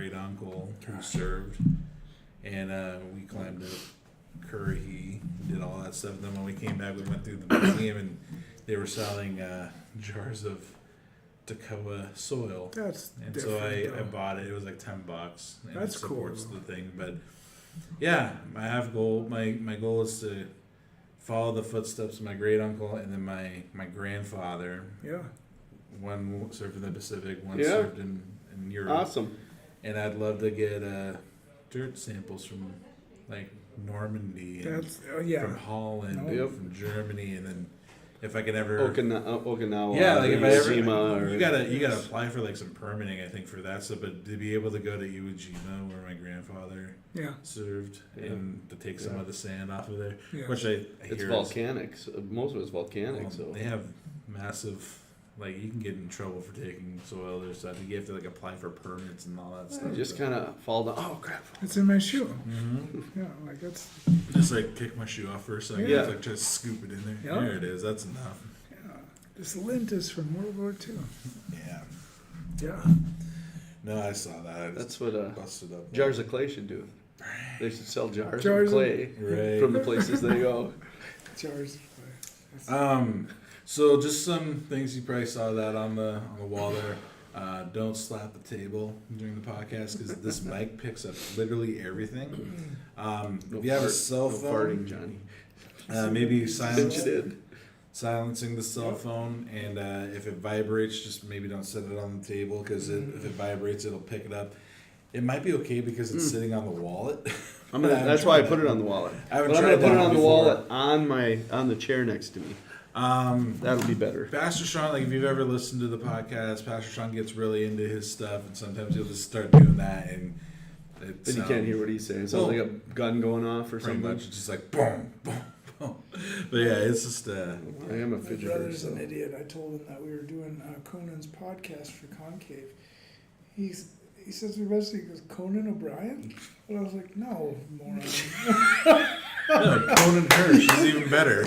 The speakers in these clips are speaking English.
great uncle who served, and we climbed up Currahee, did all that stuff. And then when we came back, we went through the museum, and they were selling jars of Toccoa soil. That's And different, so I though. bought it. It was like $10, and That's it supports cool. the thing. But yeah, I have goal. My goal is to follow the footsteps of my great uncle and then my grandfather. Yeah. One served in the Pacific, one Yeah. served in Europe. Awesome. And I'd love to get dirt samples from like Normandy and That's yeah. from Holland, No. and Yep. from Germany, and then if I can ever Okinawa. yeah, like if I ever Iwo Jima, you gotta apply for like some permitting, I think, for that stuff. But to be able to go to Iwo Jima, where my grandfather Yeah. served, Yeah. and to take some Yeah. of the sand off of there, Yeah. which I It's hear volcanic. Most of it's volcanic. well, So they have massive. Like you can get in trouble for taking soil or stuff. You have to like apply for permits and all that stuff. you just kind of fall down. Oh crap! It's in my shoe. hmm Yeah, like that's Just like kick my shoe off for a second. Yeah. Like just scoop it in there. Yeah. There it is. That's enough. yeah. This lint is from World War II. Yeah. Yeah. No, I saw that. I just That's what busted up. jars of clay should do. They should sell jars Jars of of- clay Right. from the places they go. Jars of clay. So just some things you probably saw that on the wall there. Don't slap the table during the podcast because this mic picks up literally everything. If you have a cell no phone, farting, Johnny. maybe Since you did. silencing the cell phone, and if it vibrates, just maybe don't set it on the table because if it vibrates, it'll pick it up. It might be okay because it's sitting on the wallet. That's why I put it on the wallet. I haven't But I'm gonna tried put it that on the before. wallet on the chair next to me. That'll be better. Pastor Sean, like if you've ever listened to the podcast, Pastor Sean gets really into his stuff, and sometimes he'll just start doing that, and it Then you can't hear what he's saying. It sounds Well, like a gun going off or pretty something. much. It's just like boom, boom, boom. But yeah, it's just I am a My fidgeter. brother's So. an idiot. I told him that we were doing Conan's podcast for Concave. He says to the rest of it, he goes, Conan O'Brien? And I was like, no, moron. no, Conan Hirsch is even better.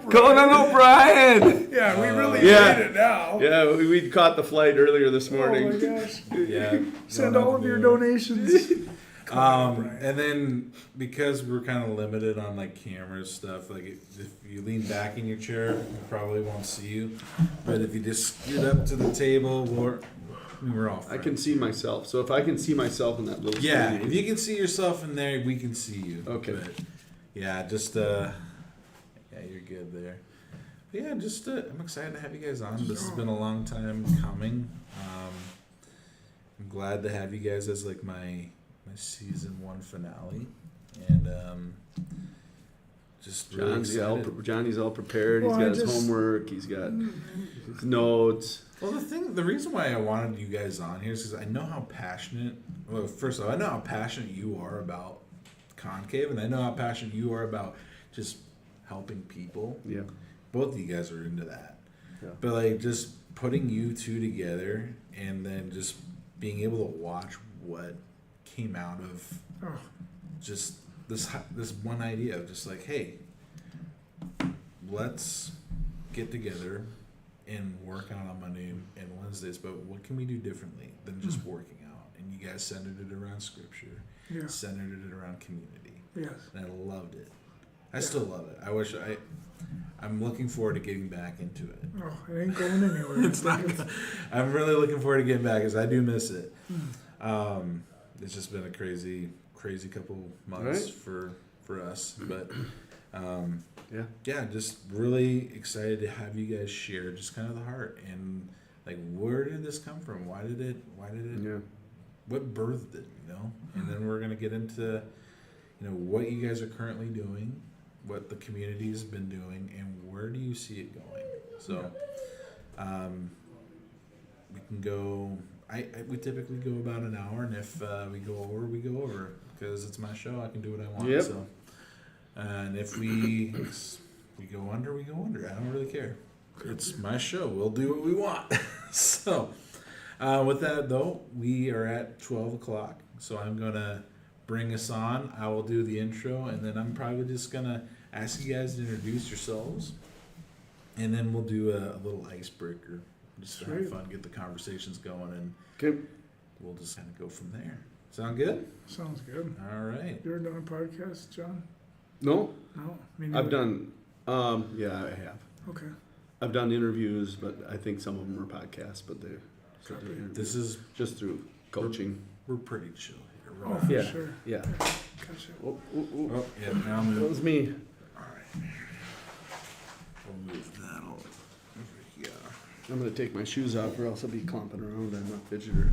Conan O'Brien! Yeah, we really Yeah. made it now. Yeah, we caught the flight earlier this Oh morning. my gosh. Yeah, Send don't all have of to your do it. donations. Conan O'Brien. And then because we're kind of limited on like camera stuff, like if you lean back in your chair, we probably won't see you. But if you just scoot up to the table, we're all I friends. can see myself. So if I can see myself in that little Yeah, screen- if you can see yourself in there, we can see you. Okay. But yeah, just yeah, you're good there. But yeah, just I'm excited to have you guys on. This has been a long time coming. I'm glad to have you guys as like my season 1 finale, and just really excited. Johnny's all prepared. Well, He's got I his just- homework. He's got his notes. Well, the reason why I wanted you guys on here is because I know how passionate. Well, first of all, I know how passionate you are about Concave, and I know how passionate you are about just helping people. Yeah. Both of you guys are into that. Yeah. But like just putting you two together, and then just being able to watch what came out of Oh, just this one idea of just like, hey, let's get together and work out on Monday and Wednesdays, but what can we do differently than just working out? And you guys centered it around scripture, yeah. centered it around community, Yes. and I loved it. I still love it. I'm looking forward to getting back into it. Oh, it ain't going anywhere. It's not. I'm really looking forward to getting back because I do miss it. It's just been a crazy couple months Right. for us, but Yeah. just really excited to have you guys share just kind of the heart and like where did this come from? Why did it? Yeah. What birthed it? And then we're gonna get into what you guys are currently doing, what the community has been doing, and where do you see it going? So, we can go. We typically go about an hour, and if we go over, we go over because it's my show. I can do what I want. Yep. So, and if we go under, we go under. I don't really care. It's my show. We'll do what we want. So, with that though, we are at 12 o'clock. So I'm gonna bring us on. I will do the intro, and then I'm probably just gonna ask you guys to introduce yourselves, and then we'll do a little icebreaker, just to have Sweet. fun, get the conversations going, and Okay. we'll just kind of go from there. Sound good? Sounds good. All right. You ever done a podcast, John? No, No? Me I've neither. done. Yeah, I have. Okay. I've done interviews, but I think some of them are podcasts, but they're This is, just through coaching. we're pretty chill here. We're Oh, not- for Yeah. sure. Yeah. Gotcha. Oh, oh, oh. Oh, yeah, now That move. was me. All right. We'll move that over here. I'm gonna take my shoes off, or else I'll be clomping around. I'm a fidgeter.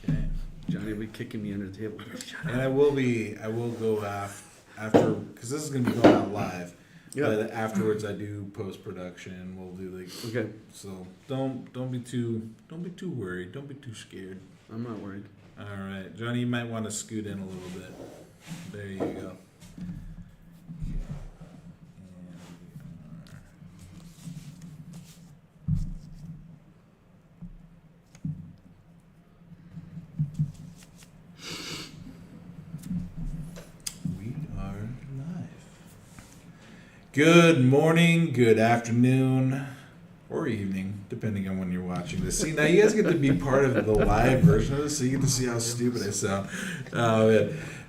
Okay. Johnny will be kicking me under the table. Shut And up. I will go after, because this is going to be going out live. Yeah. But afterwards, I do post production. We'll do like, Okay. so don't be too worried. Don't be too scared. I'm not worried. All right, Johnny, you might want to scoot in a little bit. There you go. We are live. Good morning, good afternoon, or evening, depending on when you're watching this. See, now you guys get to be part of the live version of this, so you get to see how stupid I sound. Oh,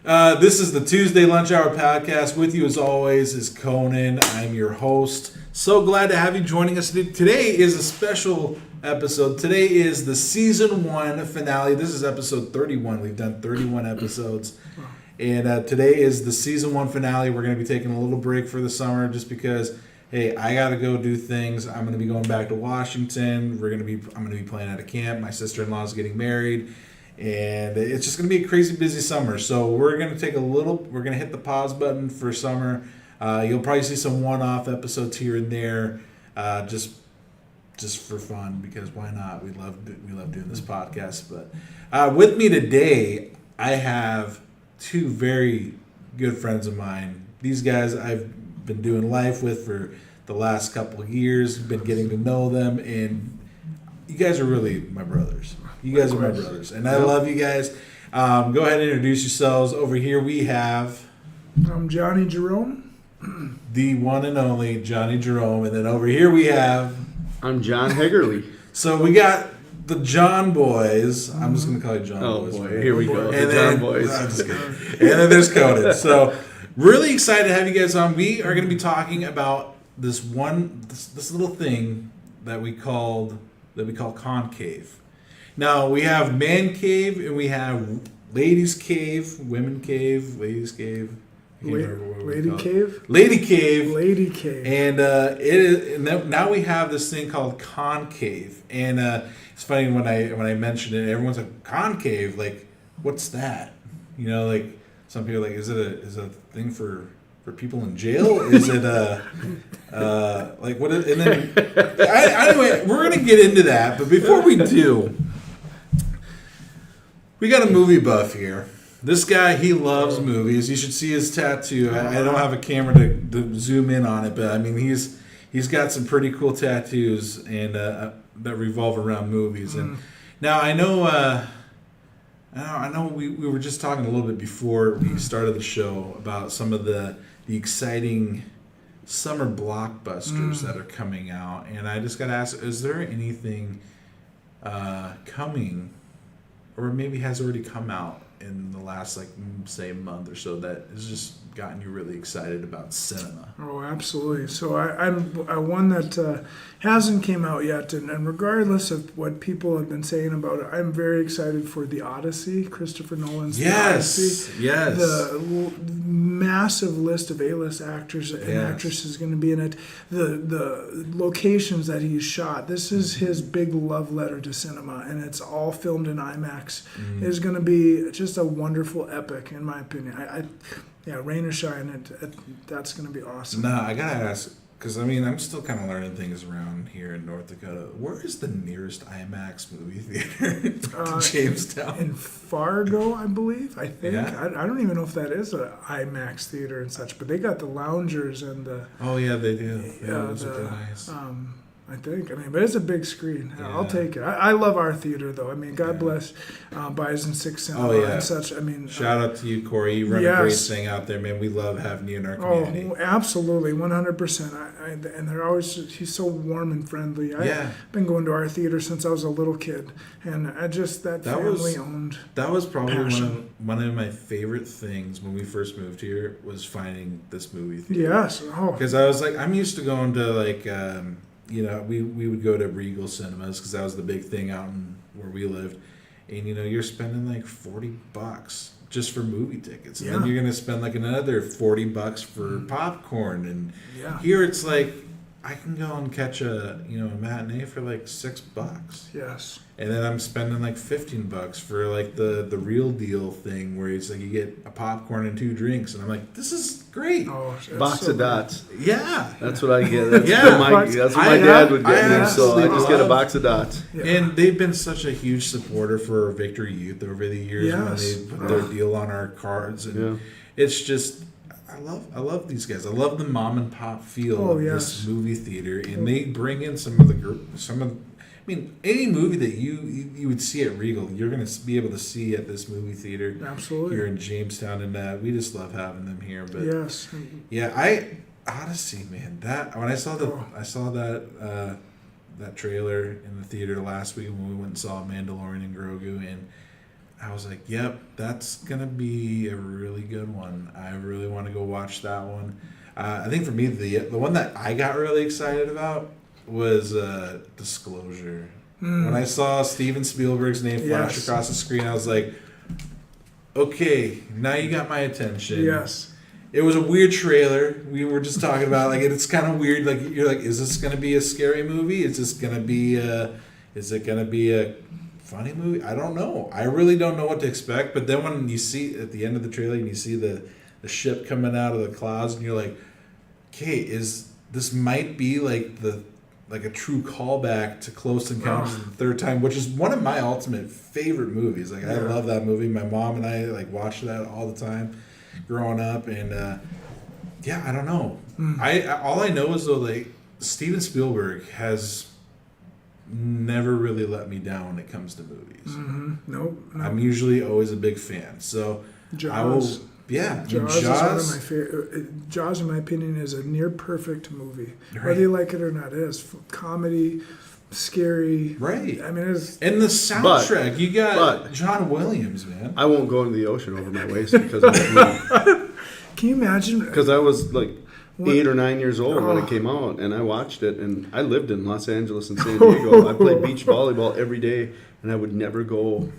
man. This is the Tuesday Lunch Hour Podcast. With you, as always, is Conan. I'm your host. So glad to have you joining us today. Today is a special episode. Today is the Season 1 finale. This is episode 31. We've done 31 episodes. And today is the Season 1 finale. We're going to be taking a little break for the summer just because, hey, I got to go do things. I'm going to be going back to Washington. I'm going to be playing at a camp. My sister-in-law is getting married. And it's just going to be a crazy busy summer. So we're going to we're going to hit the pause button for summer. You'll probably see some one-off episodes here and there, just for fun, because why not? We love doing this podcast. But with me today, I have two very good friends of mine. These guys I've been doing life with for the last couple of years, been getting to know them, and you guys are really my brothers. You guys are my brothers, and I love you guys. Go ahead and introduce yourselves. Over here we have I'm Johnny Jerome. the one and only Johnny Jerome, and then over here we have, I'm John Hegerly. so we got the John Boys. I'm just going to call you John Oh Boys. boy, here we go. And The then, John Boys. I'm just kidding. And then there's Conan. So really excited to have you guys on. We are going to be talking about this little thing that we call concave. Now we have man cave and we have ladies cave, women cave, ladies cave. I can't remember what we Lady call it. Cave. Lady cave. Lady Cave. And it is, and now we have this thing called concave, and it's funny when I mentioned it, everyone's like, concave, like what's that? You know, like some people are like, is it a thing for people in jail? Is it like what? And then anyway, we're gonna get into that, but before we do, we got a movie buff here. This guy, he loves movies. You should see his tattoo. I don't have a camera to zoom in on it, but I mean, he's got some pretty cool tattoos and that revolve around movies. And now I know we were just talking a little bit before we started the show about some of the exciting summer blockbusters that are coming out, and I just got to ask: is there anything coming, or maybe has already come out in the last, like, say, month or so that has just gotten you really excited about cinema? Oh, absolutely. So I'm one that hasn't came out yet, and regardless of what people have been saying about it, I'm very excited for The Odyssey, Christopher Nolan's The Odyssey. Yes. The massive list of A-list actors and Yes. actresses going to be in it. The locations that he's shot. This is his big love letter to cinema, and it's all filmed in IMAX. Mm. It's going to be just a wonderful epic, in my opinion. Yeah, rain or shine, that's going to be awesome. Nah, I gotta ask, because I mean, I'm still kind of learning things around here in North Dakota. Where is the nearest IMAX movie theater? Jamestown. In Fargo, I believe. I think. Yeah. I don't even know if that is an IMAX theater and such, but they got the loungers and the. Oh yeah, they do. Yeah, those are the, pretty nice. I think. I mean, but it's a big screen. I'll Yeah. take it. I love our theater, though. I mean, God Yeah. bless Bison 6 Cinema Oh, yeah. and such. I mean, Shout out to you, Corey. You run a great Yes. thing out there, man. We love having you in our community. oh, absolutely, 100%. And they're always, he's so warm and friendly. Yeah. I've been going to our theater since I was a little kid. And that That was- family owned. That was probably Passion. one of my favorite things when we first moved here was finding this movie theater. Yes. Oh, Because I was like, I'm used to going to like, we would go to Regal Cinemas because that was the big thing out in where we lived, and you're spending like $40 just for movie tickets, and then Yeah. you're gonna spend like another $40 for popcorn, and yeah. here it's like I can go and catch a matinee for like $6. Yes. And then I'm spending like $15 for like the real deal thing where it's like you get a popcorn and 2 drinks, and I'm like, this is great. Oh, it's Box so of good. dots. Yeah. That's what I get. That's, Yeah. that's what my I- dad would I get me, so I absolutely just get a love- box of dots. Yeah. And they've been such a huge supporter for Victory Youth over the years Yes. when they put their deal on our cards, and Yeah. it's just I love these guys. I love the mom and pop feel Oh, of yes. this movie theater, and they bring in some of the any movie that you would see at Regal, you're gonna be able to see at this movie theater Absolutely. here in Jamestown, and we just love having them here. But Yes. yeah, Odyssey, man, that when I saw that trailer in the theater last week when we went and saw Mandalorian and Grogu, and I was like, yep, that's gonna be a really good one. I really want to go watch that one. I think for me, the one that I got really excited about was Disclosure. When I saw Steven Spielberg's name flash Yes. across the screen, I was like, okay, now you got my attention. Yes. It was a weird trailer. We were just talking about like it's kind of weird. Like you're like, is this gonna be a scary movie? Is it gonna be a funny movie? I don't know. I really don't know what to expect. But then when you see at the end of the trailer and you see the ship coming out of the clouds, and you're like, okay, this might be like a true callback to Close Encounters of the Third Time, which is one of my ultimate favorite movies. Like I love that movie. My mom and I like watched that all the time growing up, and I don't know. All I know is though, like Steven Spielberg has never really let me down when it comes to movies. Mm-hmm. Nope. I'm usually always a big fan, so Jaws. I will. Yeah, Jaws is one of my favorite. Jaws, in my opinion, is a near perfect movie. Right. Whether you like it or not, it is comedy, scary. Right. I mean, it's And the soundtrack, you got but- John Williams, man. I won't go into the ocean over my waist because of that movie. Can you imagine? Because I was like 8 or 9 years old when Oh. it came out, and I watched it. And I lived in Los Angeles and San Diego. I played beach volleyball every day, and I would never go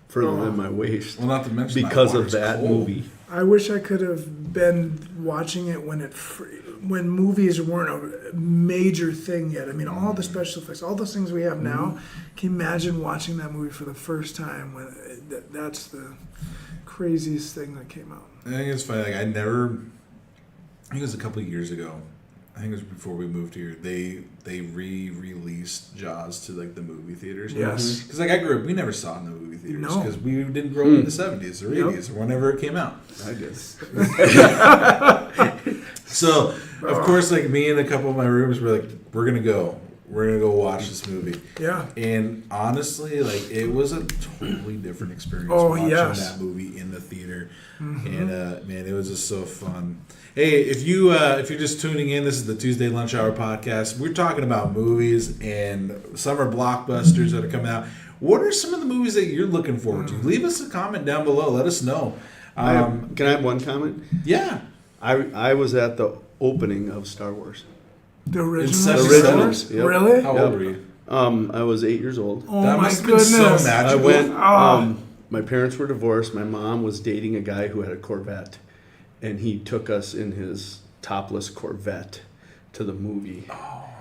further than my waist Well, not to mention because that of water's that cold. movie. I wish I could have been watching it when movies weren't a major thing yet. I mean, all the special effects, all those things we have now. Can you imagine watching that movie for the first time? When that's the craziest thing that came out. I think it's funny. Like I think it was a couple of years ago. I think it was before we moved here. They re-released Jaws to like the movie theaters. Yes. Because like I grew up, we never saw it in the movie theaters No. because we didn't grow up in the 70s or 80s or whenever it came out. I guess. So of course, like me and a couple of my roommates were like, we're gonna go watch this movie. Yeah. And honestly, like it was a totally different experience Oh, watching yes. that movie in the theater. And man, it was just so fun. Hey, if you're just tuning in, this is the Tuesday Lunch Hour podcast. We're talking about movies and summer blockbusters that are coming out. What are some of the movies that you're looking forward to? Leave us a comment down below. Let us know. Can I have one comment? Yeah. I was at the opening of Star Wars. The original. Inception. Star Wars? Yep. Really? How old were you? I was 8 years old. Oh That my must have been goodness! so magical. I went. Oh. My parents were divorced. My mom was dating a guy who had a Corvette, and he took us in his topless Corvette to the movie.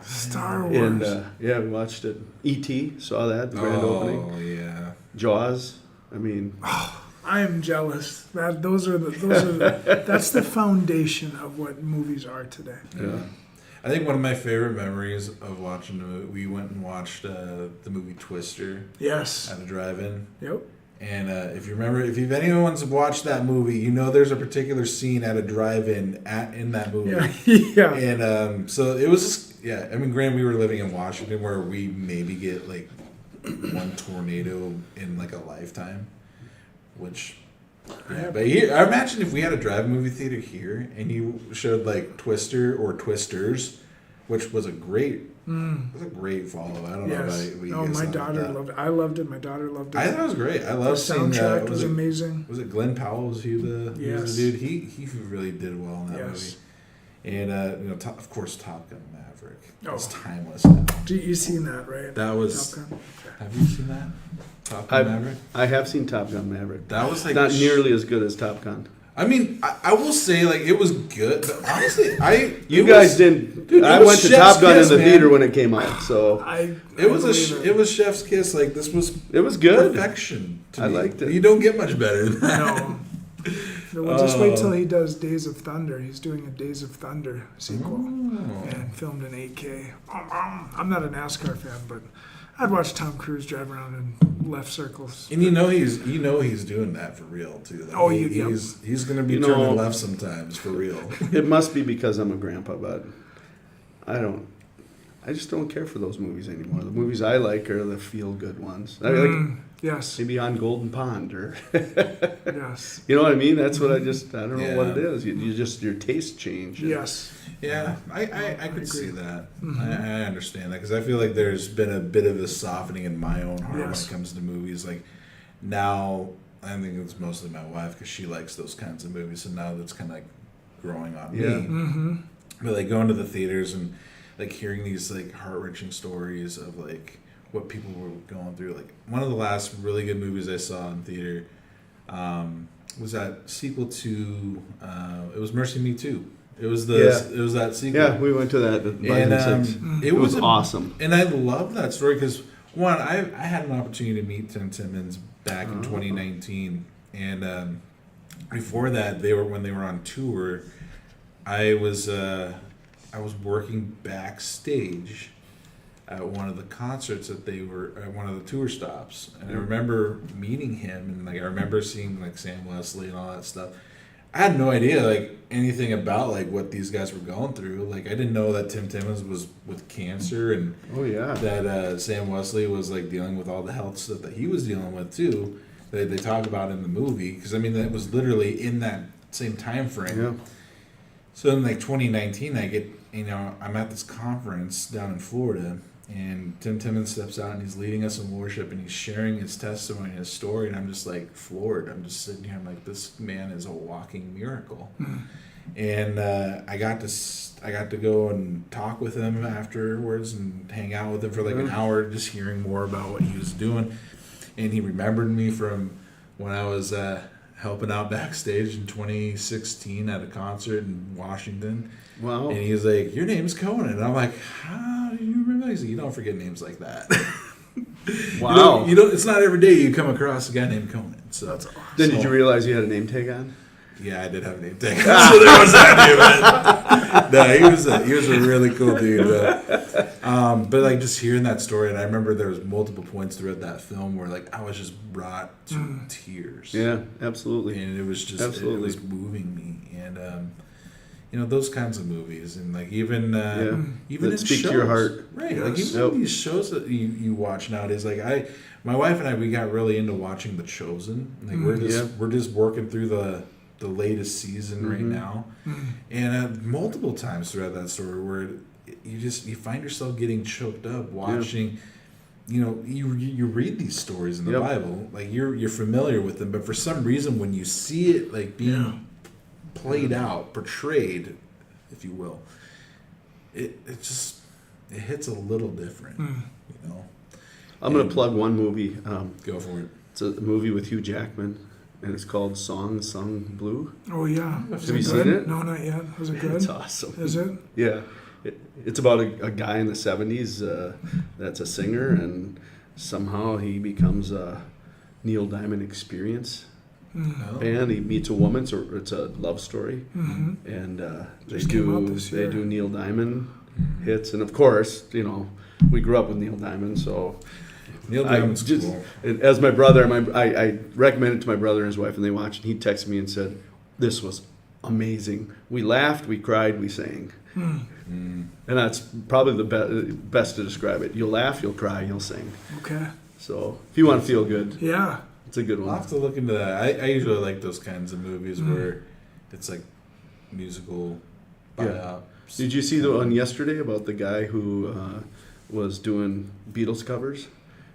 Star Wars. And we watched it. E.T. saw that the grand opening. Oh yeah. Jaws. I mean, I am jealous. That's the foundation of what movies are today. yeah. I think one of my favorite memories of watching the movie, we went and watched the movie Twister Yes. at a drive-in. Yep. And if you remember, if anyone's watched that movie, you know there's a particular scene at a drive-in in that movie. Yeah. And so it was just, yeah. I mean, granted, we were living in Washington where we maybe get like one tornado in like a lifetime, which. Yeah, but here, I imagine if we had a drive movie theater here and you showed like Twister or Twisters, which was a great follow. I don't know about what you guys my thought daughter about that. loved it. I loved it. My daughter loved it. I thought it was great. I The love seeing soundtrack was amazing. Was it Glenn Powell? Was he the Yes. dude? He really did well in that Yes. movie. And of course, Top Gun Maverick. It's Oh. timeless now. You seen that, right? That was. Top Gun? Have you seen that? Top Gun Maverick. I have seen Top Gun Maverick. That was like Not nearly as good as Top Gun. I mean, I will say like it was good, but honestly, You guys didn't. Dude, it I was went to Chef's Top Gun Kiss, in the man. theater when it came out, so It was Chef's Kiss. Like this was it was good. perfection. To I me. liked it. You don't get much better than that. No. We'll just wait till he does Days of Thunder. He's doing a Days of Thunder sequel and filmed in 8K. I'm not a NASCAR fan, but I'd watch Tom Cruise drive around in left circles. And he's doing that for real too. Like, Oh, he's going to be You turning know- left sometimes for real. It must be because I'm a grandpa, but I just don't care for those movies anymore. The movies I like are the feel-good ones. I mean, like Yes. maybe on Golden Pond or Yes. you know what I mean. That's what I don't know what it Yeah. is. You just your taste change. Yes. Yeah, I could agree. see that. I understand that because I feel like there's been a bit of a softening in my own heart Yes. when it comes to movies. Like now, I think it's mostly my wife because she likes those kinds of movies, and now that's kind of like growing on Yeah. me. But like going to the theaters and like hearing these like heart-wrenching stories of like what people were going through. Like one of the last really good movies I saw in theater was that sequel to it was Mercy Me Too. It was that sequel. Yeah, we went to that. And it was awesome. And I love that story because one, I had an opportunity to meet Tim Timmons back in 2019, and before that, when they were on tour, I was working backstage at one of the concerts that they were at one of the tour stops, and I remember meeting him, and like I remember seeing like Sam Wesley and all that stuff. I had no idea like anything about like what these guys were going through. Like I didn't know that Tim Timmons was with cancer and Oh yeah. that Sam Wesley was like dealing with all the health stuff that he was dealing with too. That they talk about in the movie because I mean that was literally in that same time frame. Yeah. So in like 2019, I'm at this conference down in Florida, and Tim Timmons steps out and he's leading us in worship and he's sharing his testimony and his story, and I'm just like floored. I'm just sitting here. I'm like, this man is a walking miracle. And I got to go and talk with him afterwards and hang out with him for like an hour, just hearing more about what he was doing. And he remembered me from when I was helping out backstage in 2016 at a concert in Washington. Wow. And he was like, "Your name's Conan." And I'm like, "How do you remember?" He's like, "You don't forget names like that." Wow. You don't. It's not every day you come across a guy named Conan. So that's awesome. Then did you realize you had a name tag on? Yeah, I did have a name tag. So there was that dude. No, he was a really cool dude. But like just hearing that story, and I remember there was multiple points throughout that film where like I was just brought to tears. Yeah, absolutely. And it was just Absolutely. it was moving me, and those kinds of movies, and like even That in speak shows, to your heart. right? Like Yes. even in these shows that you watch nowadays, like my wife and I, we got really into watching The Chosen. Like we're just working through the latest season right now, and multiple times throughout that story where you find yourself getting choked up watching. You read these stories in the Bible, like you're familiar with them, but for some reason when you see it like being played out, portrayed, if you will, it hits a little different. I'm going to plug one movie. Go for it. It's a movie with Hugh Jackman, and it's called Song Sung Blue. Oh yeah. Have you seen it? No, not yet. Was it good? It's awesome. Is it? Yeah. It's about a guy in the 70s that's a singer, and somehow he becomes a Neil Diamond Experience Oh. band. He meets a woman, so it's a love story. Mm-hmm. And they Just came out this year. do Neil Diamond hits. And of course, we grew up with Neil Diamond, so Neil I Diamond's just, cool. as my brother, I recommended it to my brother and his wife, and they watched. And he texted me and said, "This was amazing. We laughed, we cried, we sang." And that's probably the best to describe it. You'll laugh, you'll cry, you'll sing. Okay. So if you want to feel good, Yeah. it's a good I'll one. have to look into that. I usually like those kinds of movies where it's like musical Yeah. biops. Did you see the one yesterday about the guy who was doing Beatles covers,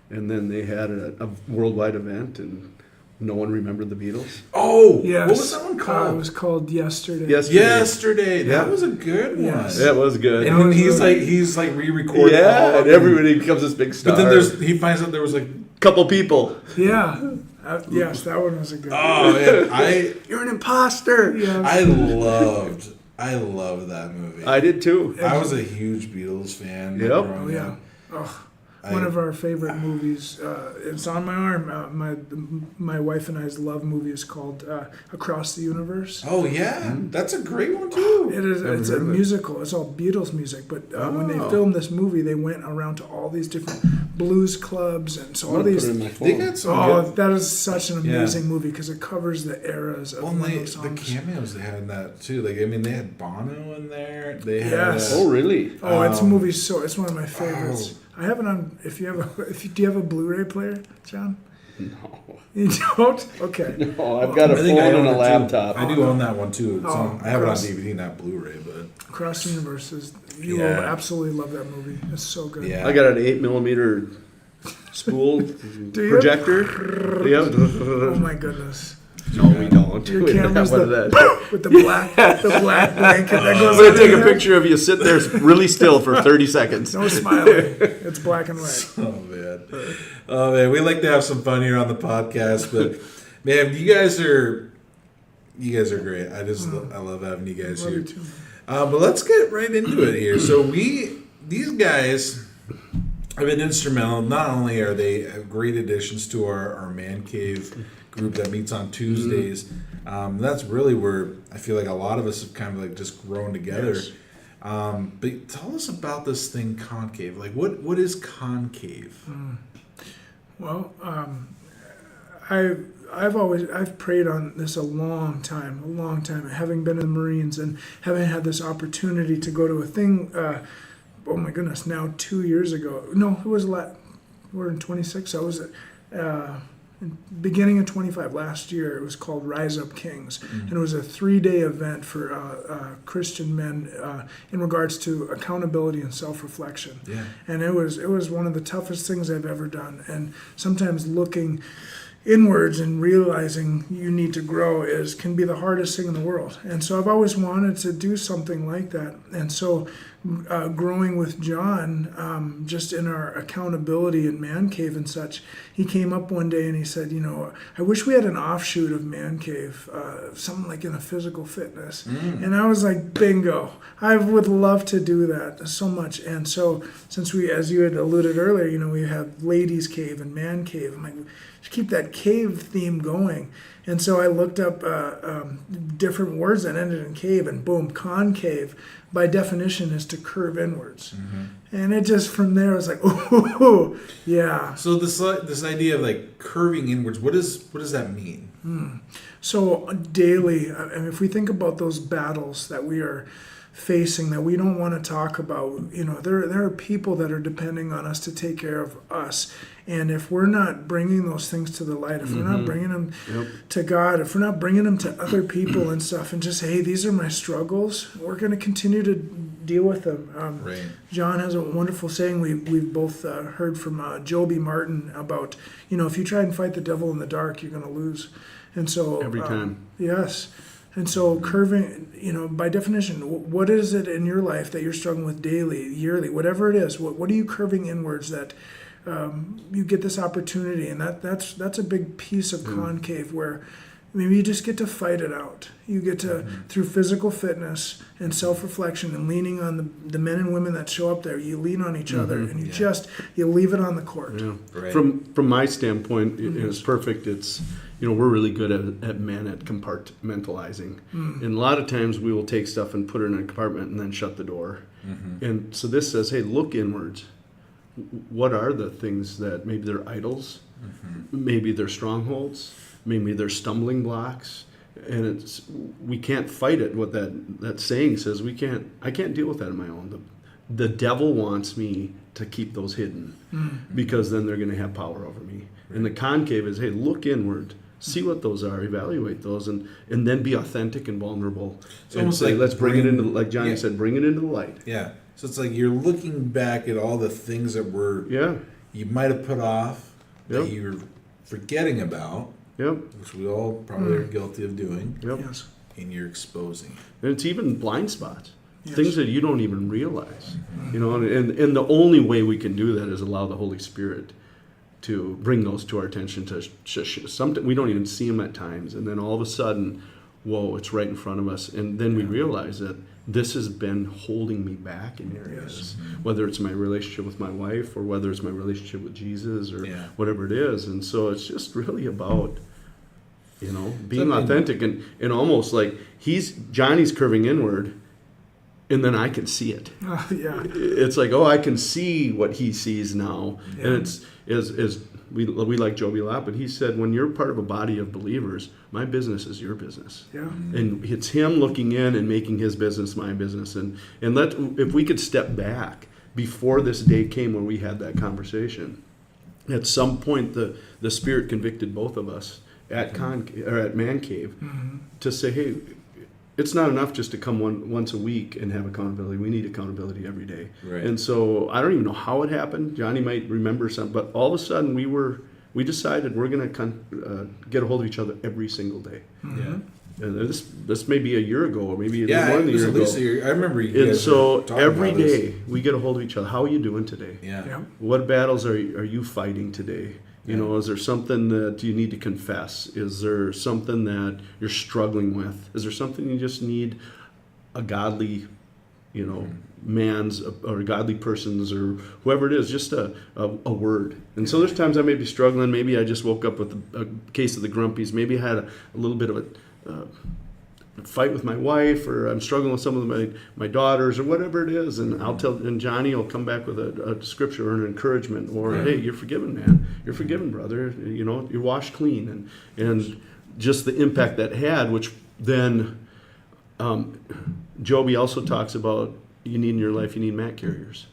and then they had a worldwide event, and no one remembered the Beatles? Oh, Yes. what was that one It called? was called Yesterday. Yesterday. That Yeah. was a good one. Yes. That was good. And then he's like re-recording. all Yeah, of and them. everybody becomes this big star. But then he finds out there was like, couple people. Yeah. Yes, that one was a good one. oh man, You're an imposter. Yeah. I loved that movie. I did too. I was a huge Beatles fan. Yep. growing Oh, yeah. up. Oh, I- one of our favorite movies. It's on my arm. My wife and I's love movie is called Across the Universe. Oh yeah, that's a great one too. It is. Never It's heard a of it. musical. It's all Beatles music. But when they Oh. filmed this movie, they went around to all these different blues clubs and so I'm all gonna these. put it in my They phone. got some Oh, good. that is such an Yeah. amazing movie because it covers the eras of Well, one of they, those the songs. cameos they had in that too. Like I mean, they had Bono in there. They had. Yes. Oh, really? Oh, it's a Um, movie. So it's one of my favorites. I have it on. If you have a, do you have a Blu-ray player, John? No. You don't? Okay. No, I've got a I think I phone own and a it, too. laptop. I do own that one too. It's Oh, on, I have it on gross. DVD, not Blu-ray, but Across the Universe is. You will Yeah. absolutely love that movie. It's so good. yeah. I got an 8mm spool you? projector. Yep. Oh my goodness. No, we don't. Your We don't camera's have one the of that. with the black blanket that I'm goes. gonna on take a your head. picture of you sit there really still for 30 seconds. No smiling. It's black and white. Oh man, we like to have some fun here on the podcast, but man, you guys are great. I love having you guys Love here. you too. But let's get right into it here. So these guys have been instrumental. Not only are they great additions to our man cave group that meets on Tuesdays. That's really where I feel like a lot of us have kind of like just grown together. Yes. But tell us about this thing, Concave. Like, what is Concave? Well, I've prayed on this a long time. Having been in the Marines and having had this opportunity to go to a thing. Oh my goodness! Now 2 years ago. No, it was we're in 26. I was beginning of 25 last year. It was called Rise Up Kings, and it was a 3-day event for Christian men in regards to accountability and self-reflection. Yeah. And it was one of the toughest things I've ever done. And sometimes looking inwards and realizing you need to grow can be the hardest thing in the world. And so I've always wanted to do something like that. And so growing with John, just in our accountability in Man Cave and such, he came up one day and he said, I wish we had an offshoot of Man Cave, something like in a physical fitness. And I was like, bingo, I would love to do that so much. And so since we, as you had alluded earlier, we have Ladies Cave and Man Cave. I'm like, just keep that cave theme going. And so I looked up different words that ended in cave, and boom, concave, by definition, is to curve inwards. And it just, from there, I was like, ooh, yeah. So this idea of like curving inwards, what does that mean? So daily, I mean, if we think about those battles that we are facing that we don't want to talk about, there are people that are depending on us to take care of us. And if we're not bringing those things to the light, if we're not bringing them to God, if we're not bringing them to other people and stuff, and just, hey, these are my struggles, we're going to continue to deal with them. Right. John has a wonderful saying we've both heard from Joby Martin about, if you try and fight the devil in the dark, you're going to lose. And so Every time. Yes. And so curving, by definition, what is it in your life that you're struggling with daily, yearly, whatever it is? What are you curving inwards that you get this opportunity? And that's a big piece of concave where maybe you just get to fight it out. You get to, through physical fitness and self-reflection and leaning on the men and women that show up there, you lean on each other and you leave it on the court. Yeah. Right. From my standpoint, it's perfect. It's we're really good at men at compartmentalizing, and a lot of times we will take stuff and put it in a compartment and then shut the door. And so this says, hey, look inwards. what are the things that maybe they're idols, maybe they're strongholds, maybe they're stumbling blocks, and we can't fight it. What that saying says, I can't deal with that on my own. The devil wants me to keep those hidden because then they're going to have power over me. Right. And the concave is, hey, look inward, see what those are, evaluate those, and then be authentic and vulnerable. It's and almost say, like let's bring it into, like Johnny said, bring it into the light. Yeah. So it's like you're looking back at all the things that you might have put off, that you're forgetting about, which we all probably are guilty of doing, Yes. and you're exposing. And it's even blind spots. Yes. Things that you don't even realize, and the only way we can do that is allow the Holy Spirit to bring those to our attention. Something we don't even see them at times, and then all of a sudden, whoa, it's right in front of us, and then we realize that this has been holding me back in areas, whether it's my relationship with my wife or whether it's my relationship with Jesus or whatever it is, and so it's just really about being authentic and almost like Johnny's curving inward. And then I can see it. It's like, I can see what he sees now. Yeah. And it's as we like Joby Lott, but he said, when you're part of a body of believers, my business is your business. Yeah. And it's him looking in and making his business my business. And if we could step back before this day came when we had that conversation, at some point the Spirit convicted both of us at Man Cave to say, hey, it's not enough just to come once a week and have accountability. We need accountability every day. Right. And so I don't even know how it happened. Johnny might remember something, but all of a sudden we decided we're going to get a hold of each other every single day. Yeah. And this may be a year ago, or maybe more than a year ago. I remember you guys. And so every day we get a hold of each other. How are you doing today? Yeah. What battles are you fighting today? Is there something that you need to confess? Is there something that you're struggling with? Is there something you just need a godly, man's or a godly person's or whoever it is, just a word? And so there's times I may be struggling. Maybe I just woke up with a case of the grumpies. Maybe I had a little bit of a fight with my wife, or I'm struggling with some of my daughters, or whatever it is, and and Johnny will come back with a scripture or an encouragement, or hey, you're forgiven, man, you're forgiven, brother, you're washed clean, and just the impact that had, which then Joby also talks about, you need in your life, you need mat carriers.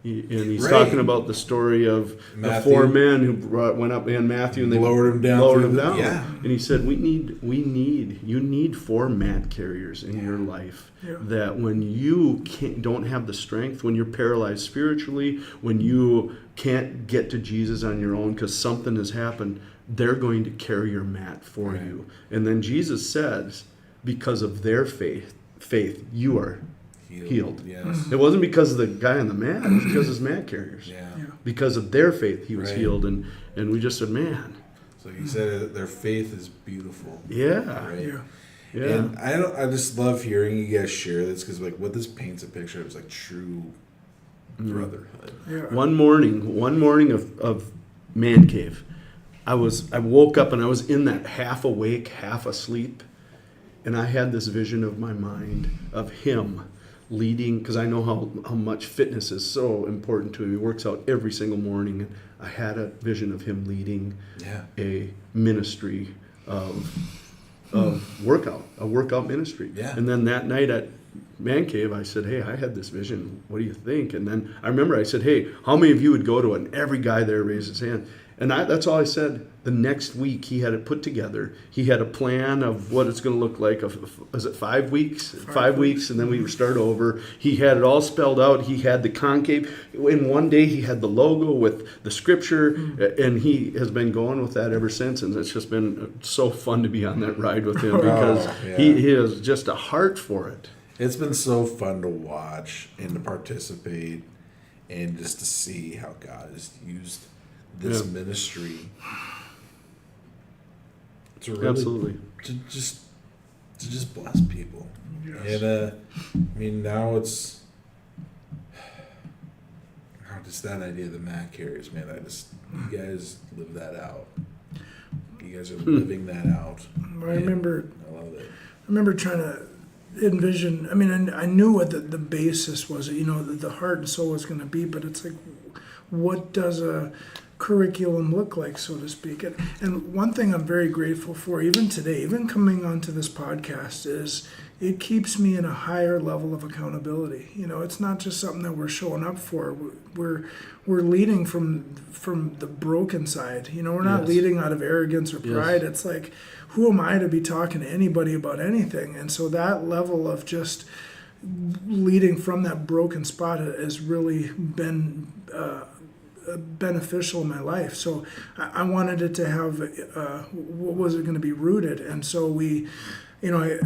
And he's talking about the story of Matthew. The 4 men who went up, and Matthew, and they lowered him down. Yeah. And he said, you need 4 mat carriers in your life. Yeah. That when you don't have the strength, when you're paralyzed spiritually, when you can't get to Jesus on your own because something has happened, they're going to carry your mat for you. And then Jesus says, because of their faith, you are healed. Yes. It wasn't because of the guy on the mat, it was because of his mat carriers. Yeah. Because of their faith, he was healed. And we just said, man. So you said their faith is beautiful. Yeah. Right? Yeah. And I just love hearing you guys share this, because what this paints a picture of is true brotherhood. Yeah. One morning of Man Cave, I woke up and I was in that half awake, half asleep, and I had this vision of my mind of him leading, because I know how much fitness is so important to him. He works out every single morning. And I had a vision of him leading a ministry of workout ministry. Yeah. And then that night at Man Cave, I said, hey, I had this vision. What do you think? And then I remember I said, hey, how many of you would go to it? And every guy there raised his hand. And that's all I said. The next week, he had it put together. He had a plan of what it's going to look like. Was it 5 weeks? 5 weeks, and then we would start over. He had it all spelled out. He had the concave. In one day, he had the logo with the scripture, and he has been going with that ever since. And it's just been so fun to be on that ride with him, because he has just a heart for it. It's been so fun to watch and to participate, and just to see how God has used this ministry to really absolutely to just bless people. Yes. And now it's just that idea of the mat carriers, man. You guys live that out. You guys are living that out. I remember. I love it. I remember trying to envision. I mean, I knew what the basis was. The heart and soul was going to be, but it's like, what does a curriculum look like, so to speak. And one thing I'm very grateful for, even today, even coming onto this podcast, is it keeps me in a higher level of accountability. You know, it's not just something that we're showing up for. We're leading from the broken side. You know, we're not Yes. leading out of arrogance or pride. It's like, who am I to be talking to anybody about anything? And so that level of just leading from that broken spot has really been beneficial in my life. So I wanted it to have, what was it going to be rooted? And so we, you know,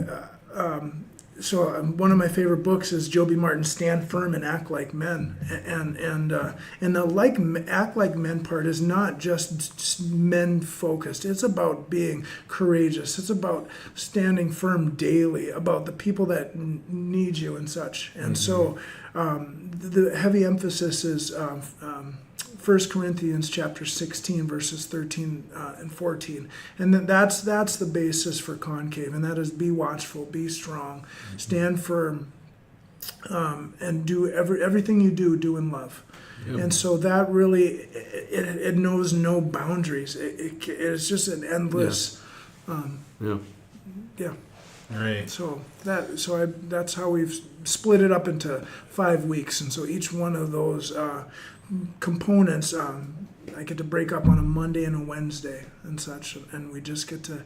one of my favorite books is Joby Martin's Stand Firm and Act Like Men. And the act like men part is not just men focused. It's about being courageous. It's about standing firm daily, about the people that need you and such. And so the heavy emphasis is 1 Corinthians chapter 16, verses 13 and 14. And that's the basis for Concave, and that is be watchful, be strong, stand firm, and do everything you do in love. Yep. And so that really, it knows no boundaries. It's just an endless, Yeah. Right. So that's how we've split it up into 5 weeks, and so each one of those components I get to break up on a Monday and a Wednesday and such, and we just get to.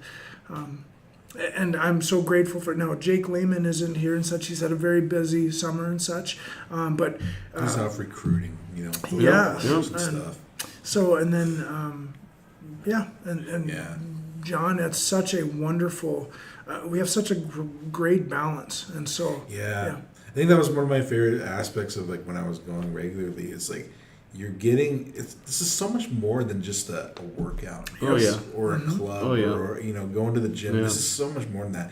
And I'm so grateful for now. Jake Lehman isn't here and such. He's had a very busy summer and such, but He's off recruiting, you know. Yeah. and Yeah. stuff. so and then and Yeah. John, it's such a wonderful. We have such a great balance, and so Yeah. I think that was one of my favorite aspects of like when I was going regularly. It's like you're getting this is so much more than just a workout Oh, yeah. or a club Oh, yeah. or you know going to the gym. Yeah. This is so much more than that.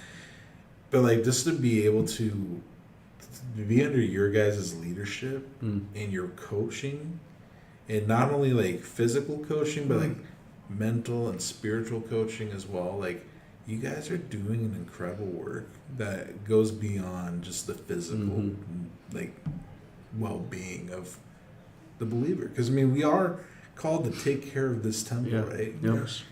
But like just to be able to be under your guys' leadership and your coaching, and not only like physical coaching but like mental and spiritual coaching as well. Like you guys are doing an incredible work that goes beyond just the physical like well-being of the believer, because I mean we are called to take care of this temple, Yeah. right? Yep. yes.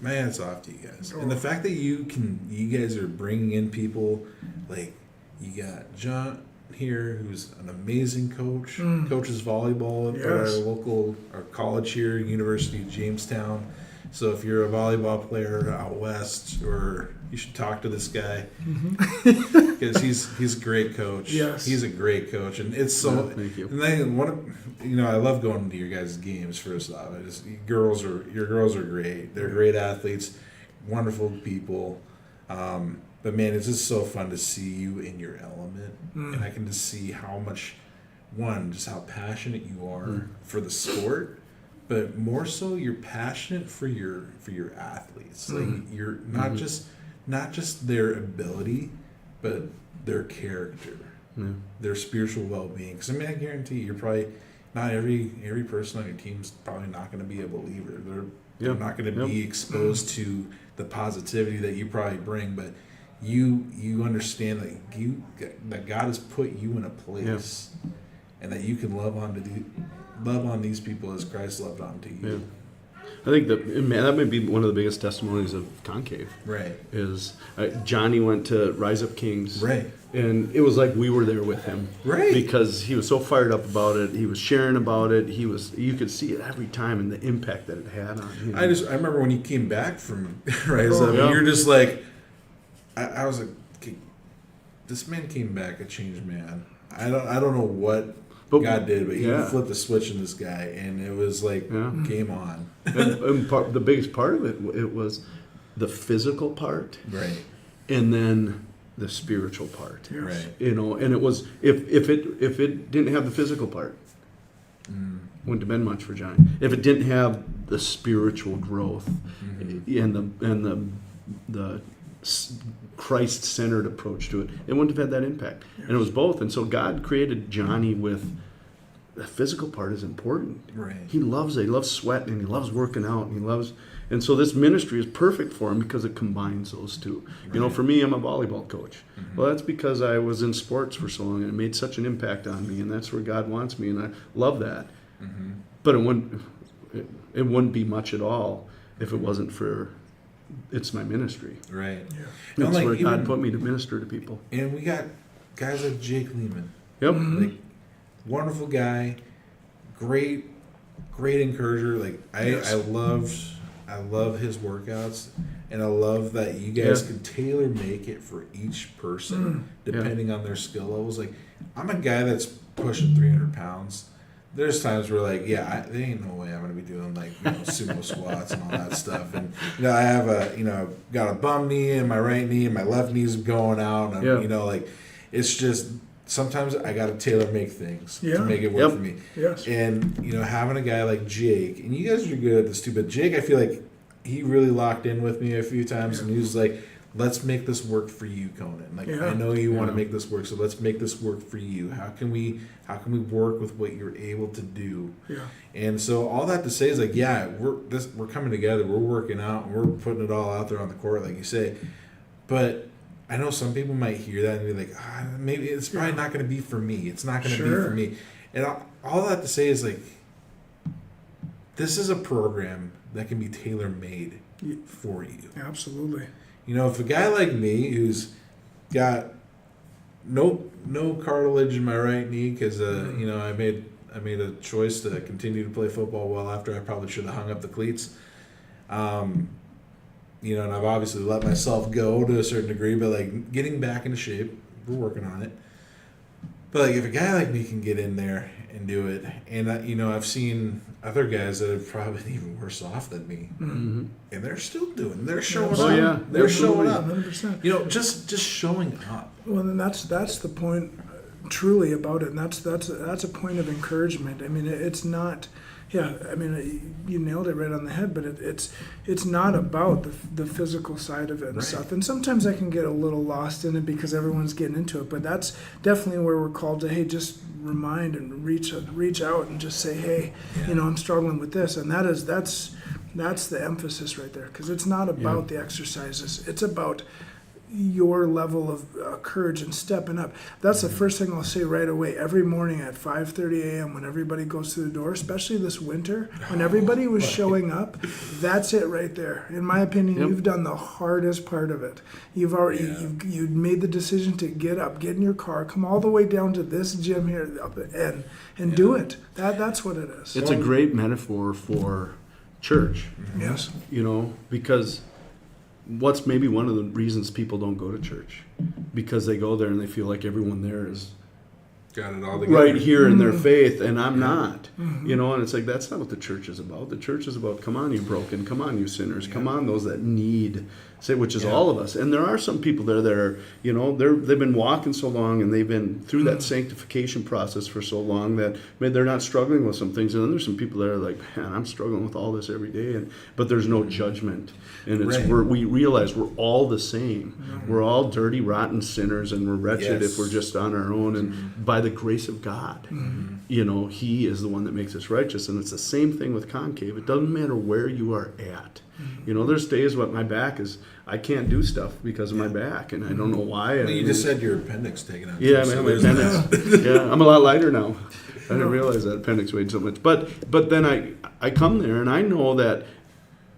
Man, it's off to you guys. And the fact that you guys are bringing in people like you got John here, who's an amazing coach, coaches volleyball at our college here, University of Jamestown. So if you're a volleyball player out west, or you should talk to this guy because he's a great coach. Yes. He's a great coach, and it's so. Yeah, thank you. And then I love going to your guys' games. First off, your girls are great. They're great athletes, wonderful people. But man, it's just so fun to see you in your element, and I can just see how much, just how passionate you are for the sport. But more so, you're passionate for your athletes. Like you're not just their ability, but their character, their spiritual well-being. Because I mean, I guarantee you're probably not every person on your team's probably not going to be a believer. They're not going to be exposed to the positivity that you probably bring. But you understand that God has put you in a place, and that you can love on these people as Christ loved on to you. Yeah. I think that may be one of the biggest testimonies of Concave. Right. Is Johnny went to Rise Up Kings. Right. And it was like we were there with him. Right. Because he was so fired up about it. He was sharing about it. You could see it every time and the impact that it had on him. I remember when he came back from Rise Up, yeah. and you're just like, I was like, okay, this man came back a changed man. I don't know what God did, but he flipped the switch in this guy, and it was like game on. and the biggest part of it was the physical part, Right. and then the spiritual part. Right. You know, and it was if it didn't have the physical part, wouldn't have been much for Johnny. If it didn't have the spiritual growth and the Christ-centered approach to it, it wouldn't have had that impact. And it was both. And so God created Johnny with the physical part is important. Right. He loves it. He loves sweating and he loves working out and he loves, and so this ministry is perfect for him because it combines those two. You know, Right. for me, I'm a volleyball coach. Well, that's because I was in sports for so long and it made such an impact on me, and that's where God wants me, and I love that. But it wouldn't be much at all if it wasn't for, it's my ministry. Right. Yeah. That's like, where God even- put me to minister to people. And we got guys like Jake Lehman. Yep. Like, wonderful guy, great encourager. Like Yes. I love his workouts, and I love that you guys Yeah. can tailor make it for each person depending on their skill levels. Like, I'm a guy that's pushing 300 pounds. There's times where, like, yeah, there ain't no way I'm gonna be doing, like, sumo squats and all that stuff. And I have got a bum knee and my right knee and my left knee's going out. And Yeah. like, it's just sometimes I gotta tailor make things Yeah. to make it work Yep. for me. Yes. And having a guy like Jake, and you guys are good at this too, but Jake, I feel like he really locked in with me a few times, and he was like, "Let's make this work for you, Conan. Like, Yeah. I know you want to Yeah. make this work, so let's make this work for you. How can we work with what you're able to do?" Yeah. And so all that to say is, like, yeah, we're coming together, we're working out, and we're putting it all out there on the court, like you say. But I know some people might hear that and be like, maybe it's probably not going to be for me. It's not going to be Sure. for me. And all that to say is, like, this is a program that can be tailor-made for you. Absolutely. If a guy like me who's got no cartilage in my right knee because I made a choice to continue to play football well after I probably should have hung up the cleats. And I've obviously let myself go to a certain degree, but, like, getting back into shape, we're working on it. But, like, if a guy like me can get in there and do it, and I've seen other guys that are probably even worse off than me, Mm-hmm. and they're still doing. They're showing Oh, up. yeah. They're showing Absolutely, up. 100%. Just showing up. Well, and that's the point, truly, about it, and that's a point of encouragement. I mean, it's not. Yeah, I mean, you nailed it right on the head. But it's not about the physical side of it and Right. stuff. And sometimes I can get a little lost in it because everyone's getting into it. But that's definitely where we're called to, hey, just remind and reach out and just say, hey, Yeah. I'm struggling with this, and that's the emphasis right there, because it's not about the exercises. It's about your level of courage and stepping up. That's the first thing I'll say right away. Every morning at 5:30 a.m. when everybody goes through the door, especially this winter, when everybody was showing up, that's it right there. In my opinion, Yep. you've done the hardest part of it. You've already you've made the decision to get up, get in your car, come all the way down to this gym here up at the end, and do it. That's what it is. It's a great metaphor for church, Yes. because what's maybe one of the reasons people don't go to church, because they go there and they feel like everyone there is Got it all together. right here in their faith, and I'm not. And it's like, that's not what the church is about. The church is about, come on, you broken, come on, you sinners, come on, those that need, which is all of us. And there are some people there that are, they've been walking so long and they've been through that sanctification process for so long that maybe they're not struggling with some things. And then there's some people that are like, man, I'm struggling with all this every day, but there's no judgment. And it's Right. we realize we're all the same. We're all dirty, rotten sinners, and we're wretched Yes. if we're just on our own. And by the grace of God, He is the one that makes us righteous. And it's the same thing with concave. It doesn't matter where you are at. There's days when my back is, I can't do stuff because of my back, and I don't know why. Well, you just said your appendix taken out. Yeah, too, man, so my there's that. appendix. Yeah, I'm a lot lighter now. I didn't realize that appendix weighed so much. But then I come there and I know that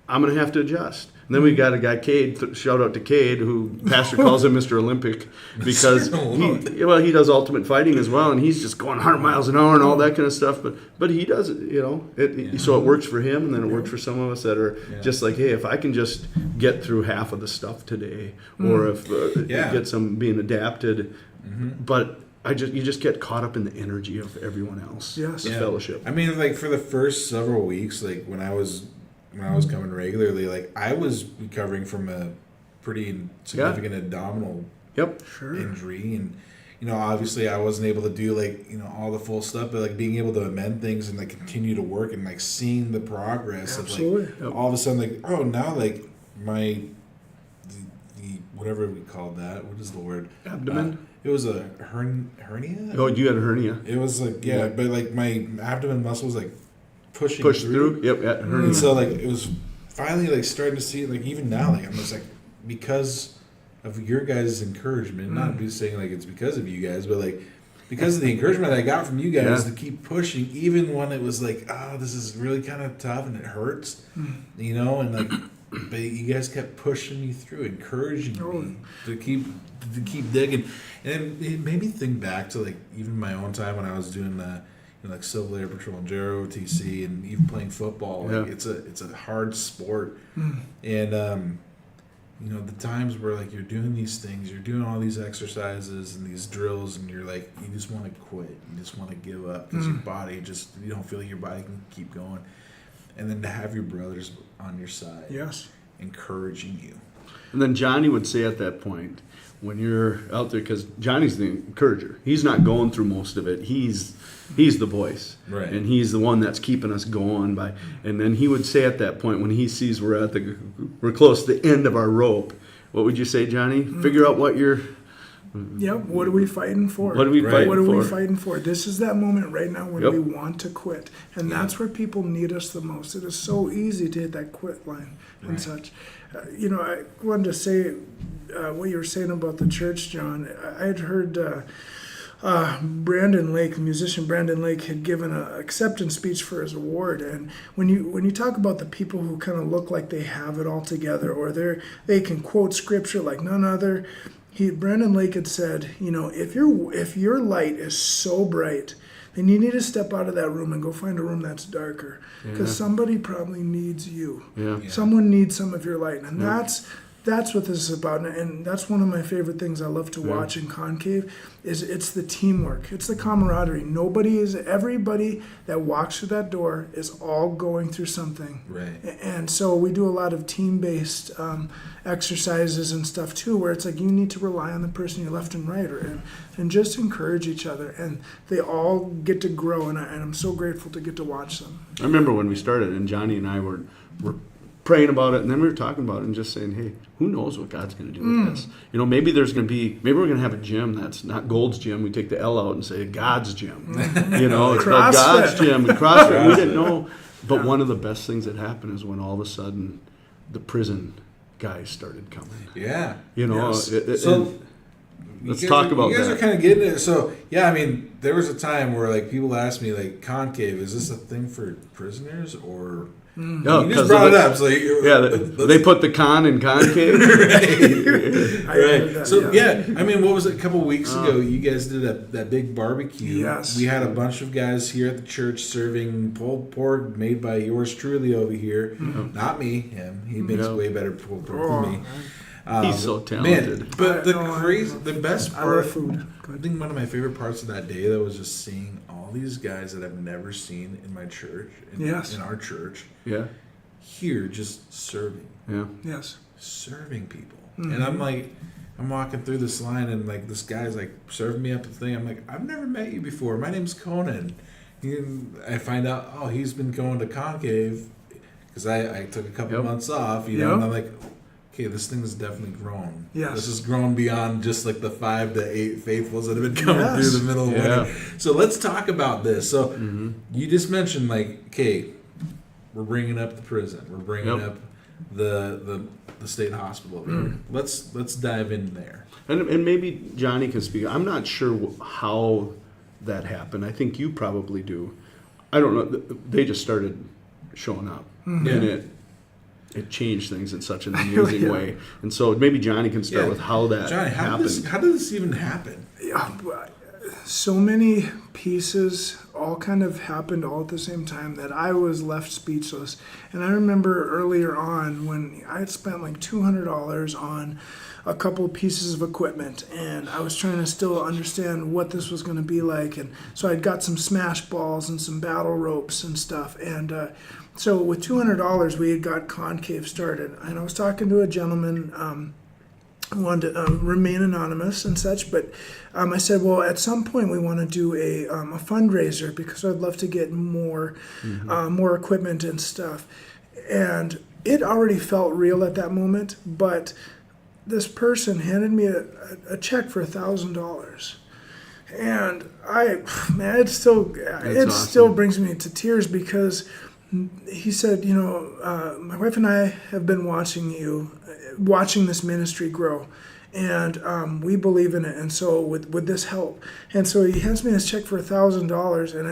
I'm going to have to adjust. And then we got a guy, Cade, shout out to Cade, who Pastor calls him Mr. Olympic, because he does ultimate fighting as well, and he's just going 100 miles an hour and all that kind of stuff. But he does it, so it works for him, and then it works for some of us that are just like, hey, if I can just get through half of the stuff today, or if get some being adapted, but you just get caught up in the energy of everyone else. Yes. The fellowship. I mean, like, for the first several weeks, like, when I was coming regularly, like, I was recovering from a pretty significant abdominal Sure. injury, and obviously I wasn't able to do, like, all the full stuff, but, like, being able to amend things and, like, continue to work and, like, seeing the progress Absolutely. of, like, all of a sudden, like, oh, now, like, my whatever we called that. What is the word? Abdomen? It was a hernia. Oh, you had a hernia. It was like but like my abdomen muscle was like pushing Push through? Yep, yeah, hernia. And so like it was finally like starting to see it, like even now, like I'm just like, because of your guys' encouragement, not just saying like it's because of you guys, but like because of the encouragement I got from you guys to keep pushing, even when it was like, oh, this is really kind of tough and it hurts, you know, and like, but you guys kept pushing me through, encouraging me to keep digging, and it made me think back to like even my own time when I was doing like Civil Air Patrol and JROTC and even playing football. Like it's a hard sport, and you know, the times where like you're doing these things, you're doing all these exercises and these drills, and you're like, you just want to quit, you just want to give up because your body you don't feel like your body can keep going, and then to have your brothers on your side, encouraging you. And then Johnny would say at that point, when you're out there, because Johnny's the encourager. He's not going through most of it. He's the voice, right? And he's the one that's keeping us going by. And then he would say at that point, when he sees we're close to the end of our rope, what would you say, Johnny? Figure out what you're. Yep. What are we fighting for? What are we fighting for? What are we fighting for? This is that moment right now when we want to quit, and that's where people need us the most. It is so easy to hit that quit line and such. You know, I wanted to say what you were saying about the church, John. I had heard Brandon Lake, the musician Brandon Lake, had given an acceptance speech for his award. And when you talk about the people who kind of look like they have it all together, or they can quote scripture like none other, Brandon Lake had said, you know, if your light is so bright, then you need to step out of that room and go find a room that's darker, because somebody probably needs you. Someone needs some of your light, and that's what this is about, and that's one of my favorite things I love to watch in Concave. Is it's the teamwork, it's the camaraderie. Everybody that walks through that door is all going through something, right? And so we do a lot of team-based exercises and stuff too, where it's like you need to rely on the person you're left and right, and just encourage each other, and they all get to grow, and I'm so grateful to get to watch them. I remember when we started, and Johnny and I were praying about it, and then we were talking about it and just saying, hey, who knows what God's going to do with this? You know, maybe we're going to have a gym that's not Gold's Gym. We take the L out and say God's Gym. You know, it's called God's Gym and CrossFit. We didn't know. But one of the best things that happened is when all of a sudden the prison guys started coming. Yeah. You know, so let's talk about that. You guys are kind of getting it. So, yeah, I mean, there was a time where, like, people asked me, like, Concave, is this a thing for prisoners or... No, you just brought it up. So they put the con in concave. right. So I mean, what was it? A couple weeks ago, you guys did that big barbecue. Yes. We had a bunch of guys here at the church serving pulled pork made by yours truly over here. Not me. Him. He makes way better pulled pork than me. He's so talented. Man, but the best part, I love food. I think one of my favorite parts of that day, though, was just seeing all these guys that I've never seen in my church, in our church, here just serving. Serving people. And I'm walking through this line, and like this guy's like serving me up the thing. I'm like, I've never met you before. My name's Conan. I find out, he's been going to Concave because I took a couple months off, you know, and I'm like, okay, this thing has definitely grown. This has grown beyond just like the 5 to 8 faithfuls that have been coming through the middle of winter. So let's talk about this. So you just mentioned, like, okay, we're bringing up the prison. We're bringing up the state hospital over here. Let's dive in there. And maybe Johnny can speak. I'm not sure how that happened. I think you probably do. I don't know. They just started showing up. And it changed things in such an amazing way. And so maybe Johnny can start with how that happened. How did this even happen? So many pieces all kind of happened all at the same time that I was left speechless. And I remember earlier on when I had spent like $200 on a couple of pieces of equipment, and I was trying to still understand what this was going to be like. And so I'd got some smash balls and some battle ropes and stuff. And so with $200, we had got Concave started. And I was talking to a gentleman who wanted to remain anonymous and such, but I said, well, at some point we want to do a fundraiser because I'd love to get more equipment and stuff. And it already felt real at that moment, but this person handed me a check for $1,000. And it still awesome. brings me to tears because he said, my wife and I have been watching this ministry grow, and we believe in it. And so with this help, and so he hands me this check for $1,000, and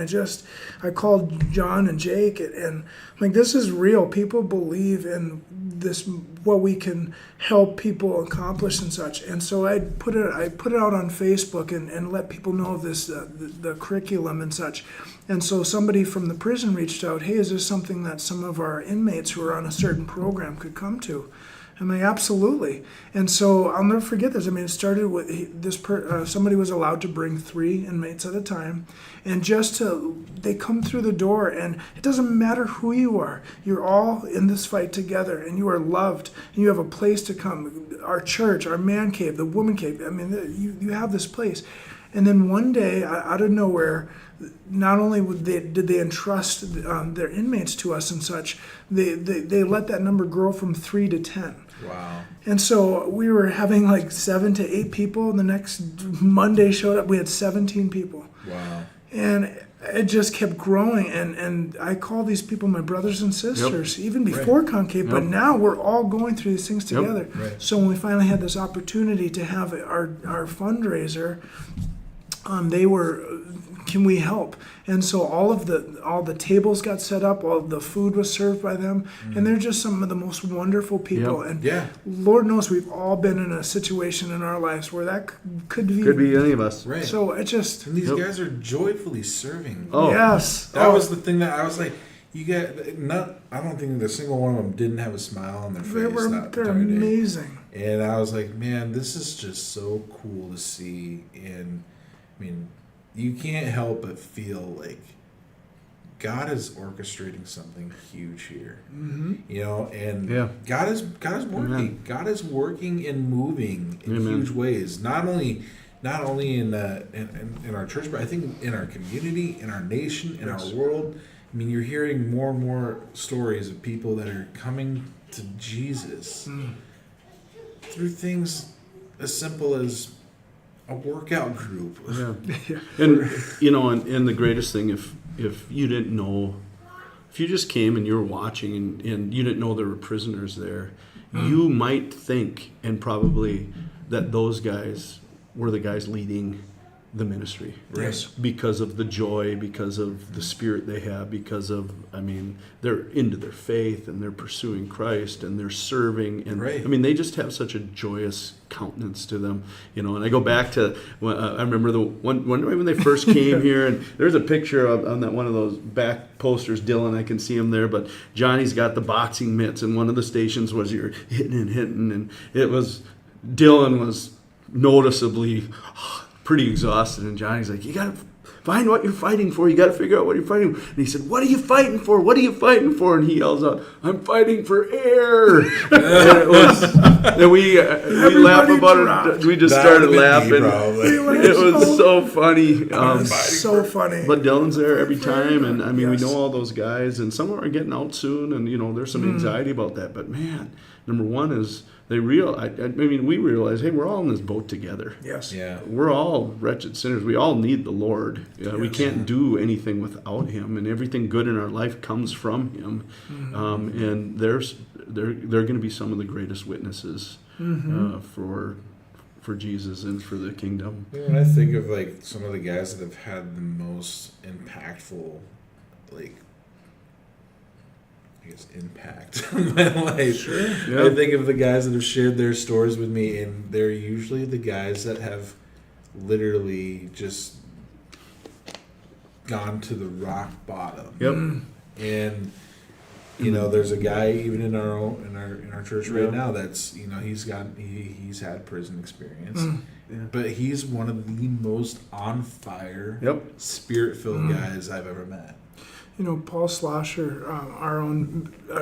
I called John and Jake, and I'm like, this is real. People believe in this, what we can help people accomplish and such. And so I put it out on Facebook and let people know of this, the curriculum and such. And so somebody from the prison reached out, hey, is this something that some of our inmates who are on a certain program could come to? I'm like, absolutely. And so I'll never forget this. I mean, it started with somebody was allowed to bring 3 inmates at a time. And they come through the door, and it doesn't matter who you are. You're all in this fight together, and you are loved, and you have a place to come. Our church, our man cave, the woman cave. I mean, you have this place. And then one day, out of nowhere, not only did they entrust their inmates to us and such, they let that number grow from 3 to 10. Wow. And so we were having like 7 to 8 people, and the next Monday showed up, we had 17 people. Wow. And it just kept growing, and I call these people my brothers and sisters, even before Concave, but now we're all going through these things together. Right. So when we finally had this opportunity to have our fundraiser, they were, can we help? And so all the tables got set up, all the food was served by them, and they're just some of the most wonderful people. And Lord knows we've all been in a situation in our lives where that could be any of us. Right. So it just, and these guys are joyfully serving. Oh, yes, that was the thing that I was like, I don't think a single one of them didn't have a smile on their face. they're amazing. And I was like, man, this is just so cool to see. And I mean, you can't help but feel like God is orchestrating something huge here. Mm-hmm. And God is working. Amen. God is working and moving in huge ways. Not only in our church, but I think in our community, in our nation, in our world. I mean, you're hearing more and more stories of people that are coming to Jesus through things as simple as a workout group. Yeah. And and the greatest thing, if you didn't know, if you just came and you were watching and you didn't know there were prisoners there, you might think, and probably, that those guys were the guys leading the ministry. Yes. Because of the joy, because of the spirit they have, because of, they're into their faith and they're pursuing Christ and they're serving. And they just have such a joyous countenance to them, and I go back to when I remember the one when they first came here, and there's a picture on that one of those back posters. Dylan, I can see him there, but Johnny's got the boxing mitts, and one of the stations was you're hitting, and it was Dylan was noticeably pretty exhausted, and Johnny's like, you gotta find what you're fighting for. You gotta figure out what you're fighting for. And he said, what are you fighting for? What are you fighting for? And he yells out, I'm fighting for air. And we laugh about it. We just started laughing. It was so funny. So funny. But Dylan's there every time, and we know all those guys, and some of them are getting out soon, and there's some anxiety about that. But man, number one is we realize, hey, we're all in this boat together. Yes. Yeah. We're all wretched sinners. We all need the Lord. We can't do anything without Him, and everything good in our life comes from Him. And they're going to be some of the greatest witnesses for Jesus and for the kingdom. When I think of like some of the guys that have had the most impactful, impact on my life. Sure. Yeah. I think of the guys that have shared their stories with me, and they're usually the guys that have literally just gone to the rock bottom. Yep. And there's a guy even in our church right now that's he's had prison experience. But he's one of the most on fire, spirit-filled guys I've ever met. Paul Slosher, our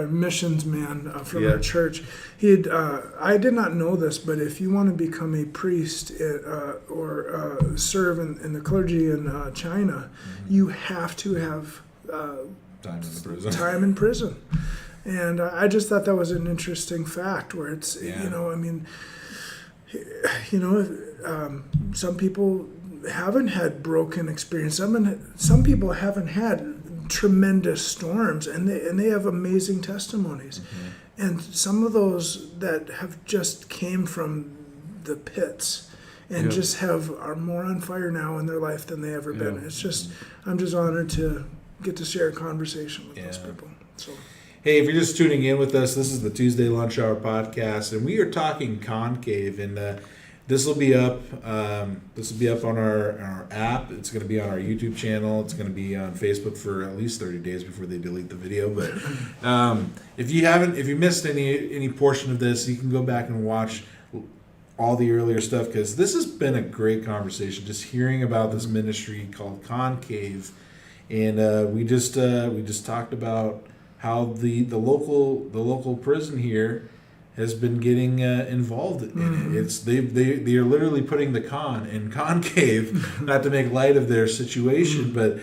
missions man from our church, I did not know this, but if you want to become a priest or serve in the clergy in China, you have to have time in prison. And I just thought that was an interesting fact where it's, you know, some people haven't had broken experience. Some people haven't had tremendous storms, and they have amazing testimonies. And some of those that have just came from the pits and just are more on fire now in their life than they ever been. It's just, I'm just honored to get to share a conversation with those people. So. Hey, if you're just tuning in with us, this is the Tuesday Lunch Hour podcast, and we are talking concave, and this will be up. This will be up on our app. It's going to be on our YouTube channel. It's going to be on Facebook for at least 30 days before they delete the video. But if you missed any portion of this, you can go back and watch all the earlier stuff, because this has been a great conversation. Just hearing about this ministry called Concave, and we just talked about how the local prison here has been getting involved in it. It's they are literally putting the con in concave, not to make light of their situation, but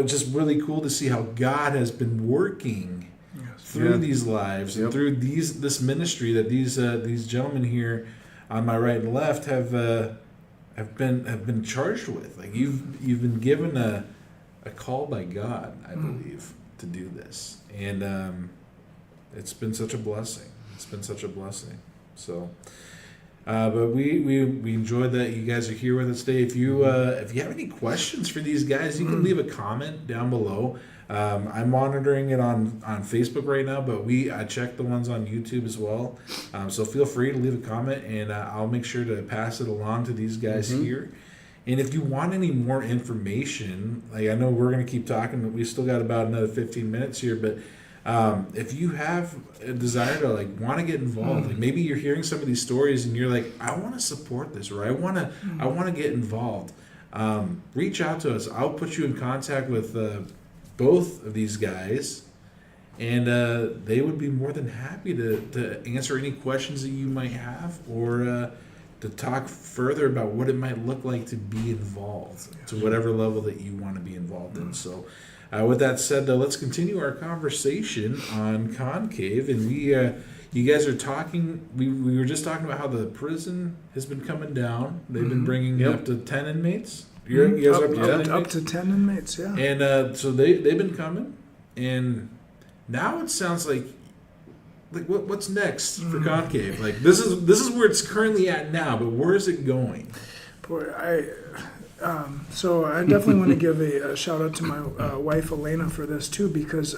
just really cool to see how God has been working through these lives and through this ministry that these gentlemen here on my right and left have been charged with. Like you've been given a call by God, I believe, to do this, and it's been such a blessing. It's been such a blessing. So, but we enjoyed that you guys are here with us today. If you have any questions for these guys, you can leave a comment down below. I'm monitoring it on Facebook right now, but I check the ones on YouTube as well. So feel free to leave a comment, and I'll make sure to pass it along to these guys here. And if you want any more information, like I know we're going to keep talking, but we still got about another 15 minutes here, but if you have a desire to want to get involved, like maybe you're hearing some of these stories and you're like, I want to support this, or I want to get involved, reach out to us. I'll put you in contact with both of these guys, and they would be more than happy to answer any questions that you might have, or to talk further about what it might look like to be involved to whatever level that you want to be involved in. So with that said, let's continue our conversation on Concave. And you guys are talking, we were just talking about how the prison has been coming down. They've been bringing up to 10 inmates. You guys are up to 10 inmates, yeah. And so they've been coming. And now it sounds like what's next for Concave? Like this is where it's currently at now, but where is it going? Boy, so I definitely want to give a shout out to my wife Elena for this too, because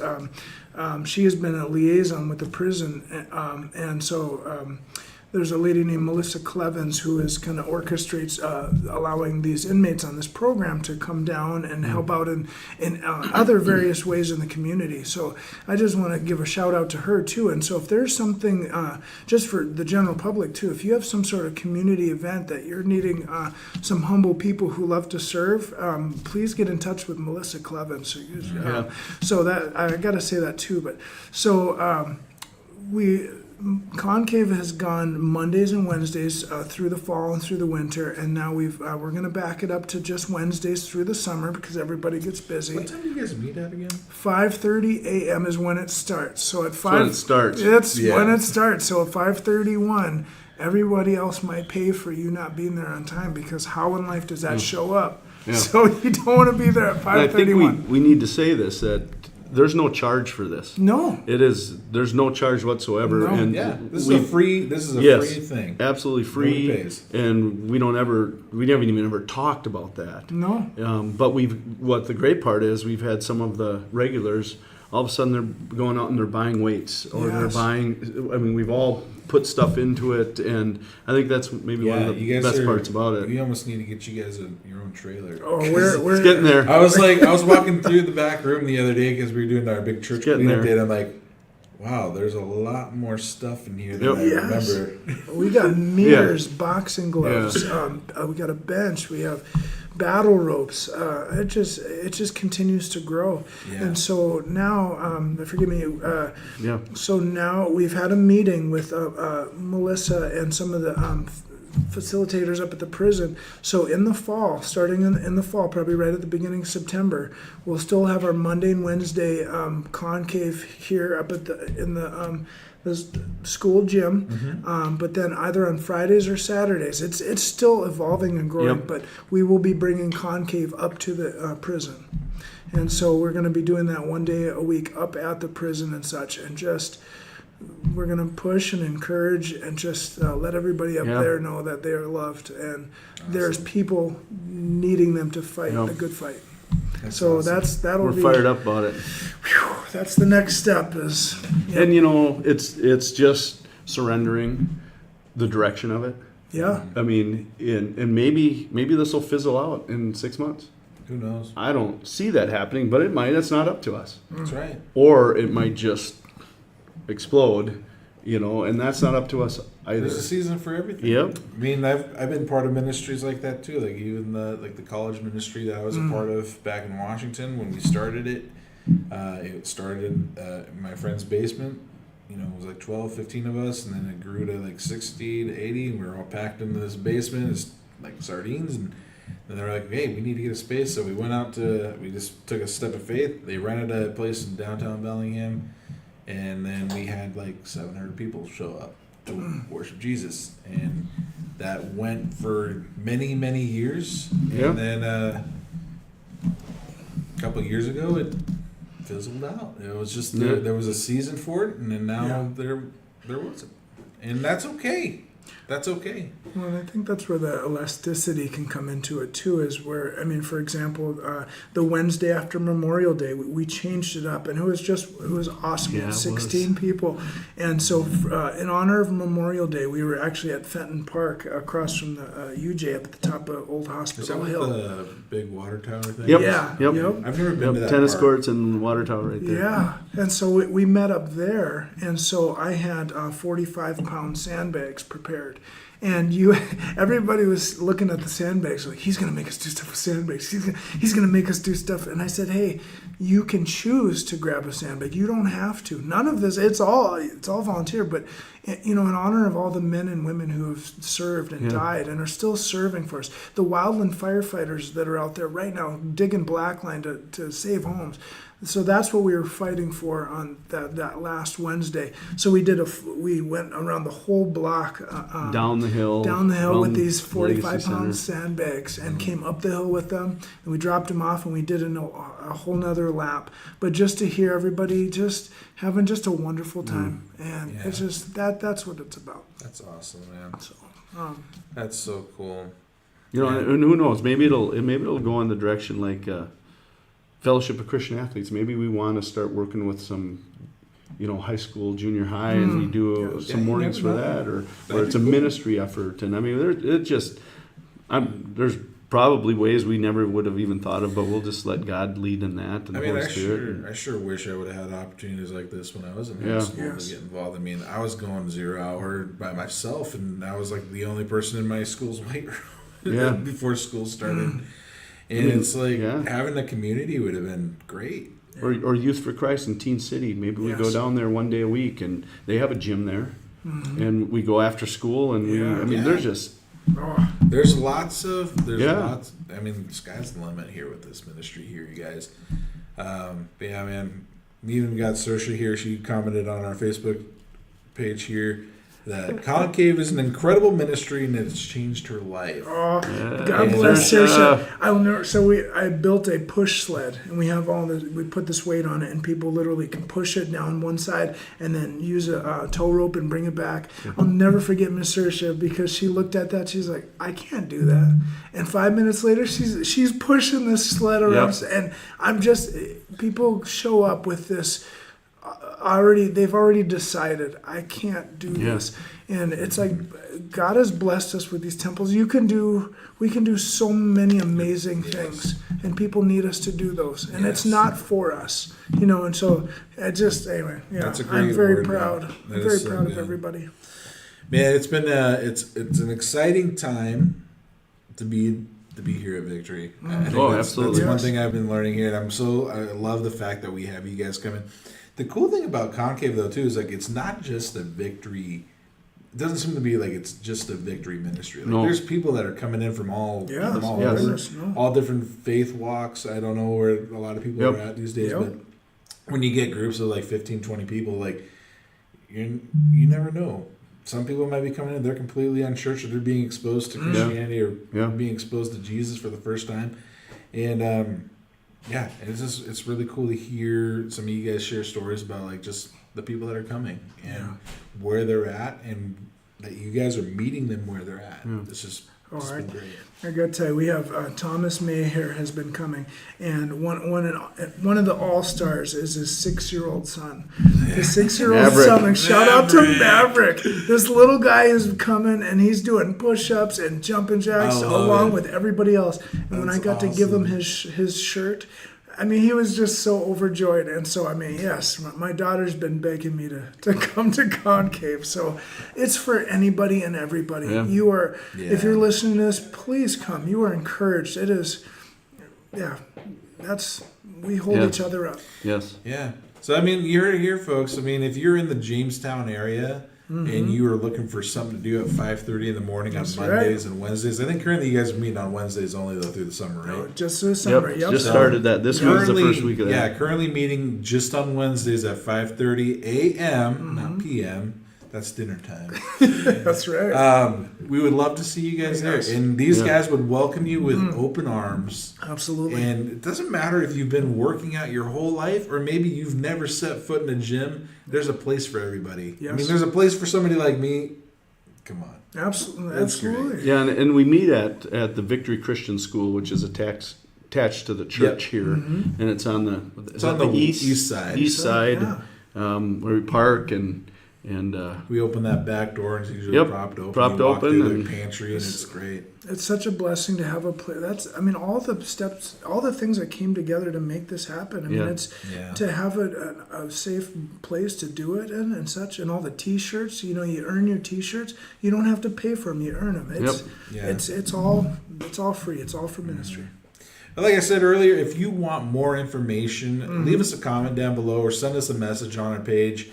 she has been a liaison with the prison, and so there's a lady named Melissa Clevens who is kind of orchestrates allowing these inmates on this program to come down and help out in other various ways in the community. So I just want to give a shout out to her too. And so if there's something, just for the general public too, if you have some sort of community event that you're needing some humble people who love to serve, please get in touch with Melissa Clevens. So that I got to say that too. But so Concave has gone Mondays and Wednesdays through the fall and through the winter, and now we're going to back it up to just Wednesdays through the summer because everybody gets busy. What time do you guys meet at again? 5:30 a.m. is when it starts. So at 5, when it starts. It's when it starts. So at 5:31, everybody else might pay for you not being there on time, because how in life does that show up? Yeah. So you don't want to be there at 5:31. I think we need to say this, that there's no charge for this. No. There's no charge whatsoever. No. And this is a free thing. Absolutely free. Nobody pays. And we haven't even ever talked about that. No. But what the great part is, we've had some of the regulars, all of a sudden they're going out and they're buying weights, or they're buying, we've all put stuff into it, and I think that's maybe one of the best parts about it. We almost need to get you guys your own trailer. Oh, we're It's getting there. I was walking through the back room the other day because we were doing our big church cleanup day, and I'm like, wow, there's a lot more stuff in here than I remember. We got mirrors, boxing gloves. We got a bench. We have battle ropes. It just continues to grow. Yeah. And so now, forgive me. So now we've had a meeting with Melissa and some of the facilitators up at the prison. So in the fall, starting in the fall, probably right at the beginning of September, we'll still have our Monday and Wednesday concave here up at in the the school gym, but then either on Fridays or Saturdays. It's still evolving and growing, Yep. but we will be bringing Concave up to the prison. And so we're going to be doing that one day a week up at the prison and such, and just we're going to push and encourage and just let everybody up Yeah. there know that they are loved, and there's people needing them to fight Yeah. a good fight. That's So awesome. that'll We're be fired up about it. that's the next step is And it's just surrendering the direction of it. yeah. I mean, and maybe this will fizzle out in 6 months. Who knows? I don't see that happening, but it might. It's not up to us. That's right. Or it might just explode, and that's not up to us either. There's a season for everything. Yep. I mean, I've been part of ministries like that too. Like even the college ministry that I was a part of back in Washington when we started it. It started in my friend's basement. It was like 12, 15 of us, and then it grew to like 60 to 80, and we were all packed into this basement as like sardines. And then they were like, "Hey, we need to get a space." So we went out we just took a step of faith. They rented a place in downtown Bellingham, and then we had like 700 people show up to worship Jesus, and that went for many, many years. Yeah. And then a couple of years ago, it fizzled out. It was just Yeah. there was a season for it, and then now Yeah. there wasn't, and that's okay. That's okay. Well, and I think that's where the elasticity can come into it too. Is where for example, the Wednesday after Memorial Day, we changed it up, and it was awesome. Yeah, it was. 16 people, and so in honor of Memorial Day, we were actually at Fenton Park across from the UJ up at the top of Old Is that Hospital with Hill. the big water tower thing? Yep. Yeah. Yep. I've never been to Yep. that Tennis park. courts and water tower right there. Yeah, and so we met up there, and so I had 45-pound sandbags prepared, and everybody was looking at the sandbags like, he's gonna make us do stuff with sandbags. He's gonna make us do stuff, and I said, hey, you can choose to grab a sandbag. You don't have to. None of this. It's all volunteer, but in honor of all the men and women who have served and Yeah. died and are still serving for us, the wildland firefighters that are out there right now digging blackline to save homes. So that's what we were fighting for on that last Wednesday. So we went around the whole block Down the hill. with around these the Legacy 45-pound Center. sandbags and came up the hill with them, and we dropped them off, and we did a whole nother lap. But just to hear everybody just having just a wonderful time, and Yeah. it's just that's what it's about. That's awesome, man. So That's so cool. And who knows? Maybe it'll go in the direction like Fellowship of Christian Athletes. Maybe we want to start working with some, high school, junior high, and we do Yes. some Yeah, you mornings for never know. that, or That'd it's be a cool. ministry effort. And I mean, there's probably ways we never would have even thought of, but we'll just let God lead in that and I the mean, Holy Spirit. I sure wish I would have had opportunities like this when I was in high Yeah. school Yes. to get involved. I mean, I was going 0 hour by myself, and I was like the only person in my school's weight room Yeah. before school started. And it's like yeah. having a community would have been great. Or Youth for Christ in Teen City. Maybe we go Yes. down there one day a week, and they have a gym there, and we go after school, and Yeah. Yeah. there's just There's lots. Yeah. I mean, the sky's the limit here with this ministry here, you guys. But yeah, man, we even got Saoirse here. She commented on our Facebook page here that Concave is an incredible ministry and it's changed her life. God Yeah. bless There's, Saoirse. I will never. So I built a push sled, and we have all this. We put this weight on it, and people literally can push it down one side and then use a tow rope and bring it back. I'll never forget Miss Saoirse because she looked at that. She's like, I can't do that. And 5 minutes later, she's pushing this sled around, and I'm just people show up with this. They've already decided I can't do this, and it's like God has blessed us with these temples. We can do so many amazing things, and people need us to do those, and it's Yes. not for us, and so anyway, yeah, That's a I'm great very word, proud. man. I'm That very is so proud of good. everybody. Man, it's been it's an exciting time to be here at Victory. I think Absolutely. That's one Yes. thing I've been learning here, and I love the fact that we have you guys coming. The cool thing about Concave though too is like it's not just a Victory. It doesn't seem to be like it's just a Victory ministry. Like, No. there's people that are coming in from all Yeah, from all yes. over, Goodness, no. all different faith walks. I don't know where a lot of people Yep. are at these days, Yep. but when you get groups of like 15, 20 people, like you never know. Some people might be coming in, they're completely unchurched, or they're being exposed to Christianity or being exposed to Jesus for the first time. And it's really cool to hear some of you guys share stories about like just the people that are coming and where they're at, and that you guys are meeting them where they're at. This is been great. I got to tell you, we have Thomas Mayer has been coming, and one of the all-stars is his 6-year-old son. His 6-year-old son, like, shout out to Maverick. This little guy is coming, and he's doing push-ups and jumping jacks along with everybody else. And when I got to give him his shirt, I mean, he was just so overjoyed. And so, I mean, yes, my daughter's been begging me to come to Concave. So it's for anybody and everybody. Yeah. You are, if you're listening to this, please come. You are encouraged. It is, we hold each other up. Yes. Yeah. So, I mean, you heard it here, folks. I mean, if you're in the Jamestown area and you are looking for something to do at 5:30 in the morning on Mondays and Wednesdays, I think currently you guys are meeting on Wednesdays only, though, through the summer, right? No, just through the summer. Yep. Just started that. This week's the first week of that. Yeah, currently meeting just on Wednesdays at 5:30 a.m., not p.m. That's dinner time. That's right. We would love to see you guys there. And these guys would welcome you with open arms. Absolutely. And it doesn't matter if you've been working out your whole life or maybe you've never set foot in a gym. There's a place for everybody. Yes. I mean, there's a place for somebody like me. Come on. Absolutely. Yeah, and we meet at the Victory Christian School, which is attached to the church here, and it's on the east side. East side, where we park and we open that back door and it's usually propped open. Propped you walk open through the pantry and it's great. It's such a blessing to have a place. All the steps, all the things that came together to make this happen. I mean, it's to have a safe place to do it in and such, and all the T-shirts. You know, you earn your T-shirts. You don't have to pay for them. You earn them. It's all free. It's all for ministry. Like I said earlier, if you want more information, leave us a comment down below or send us a message on our page.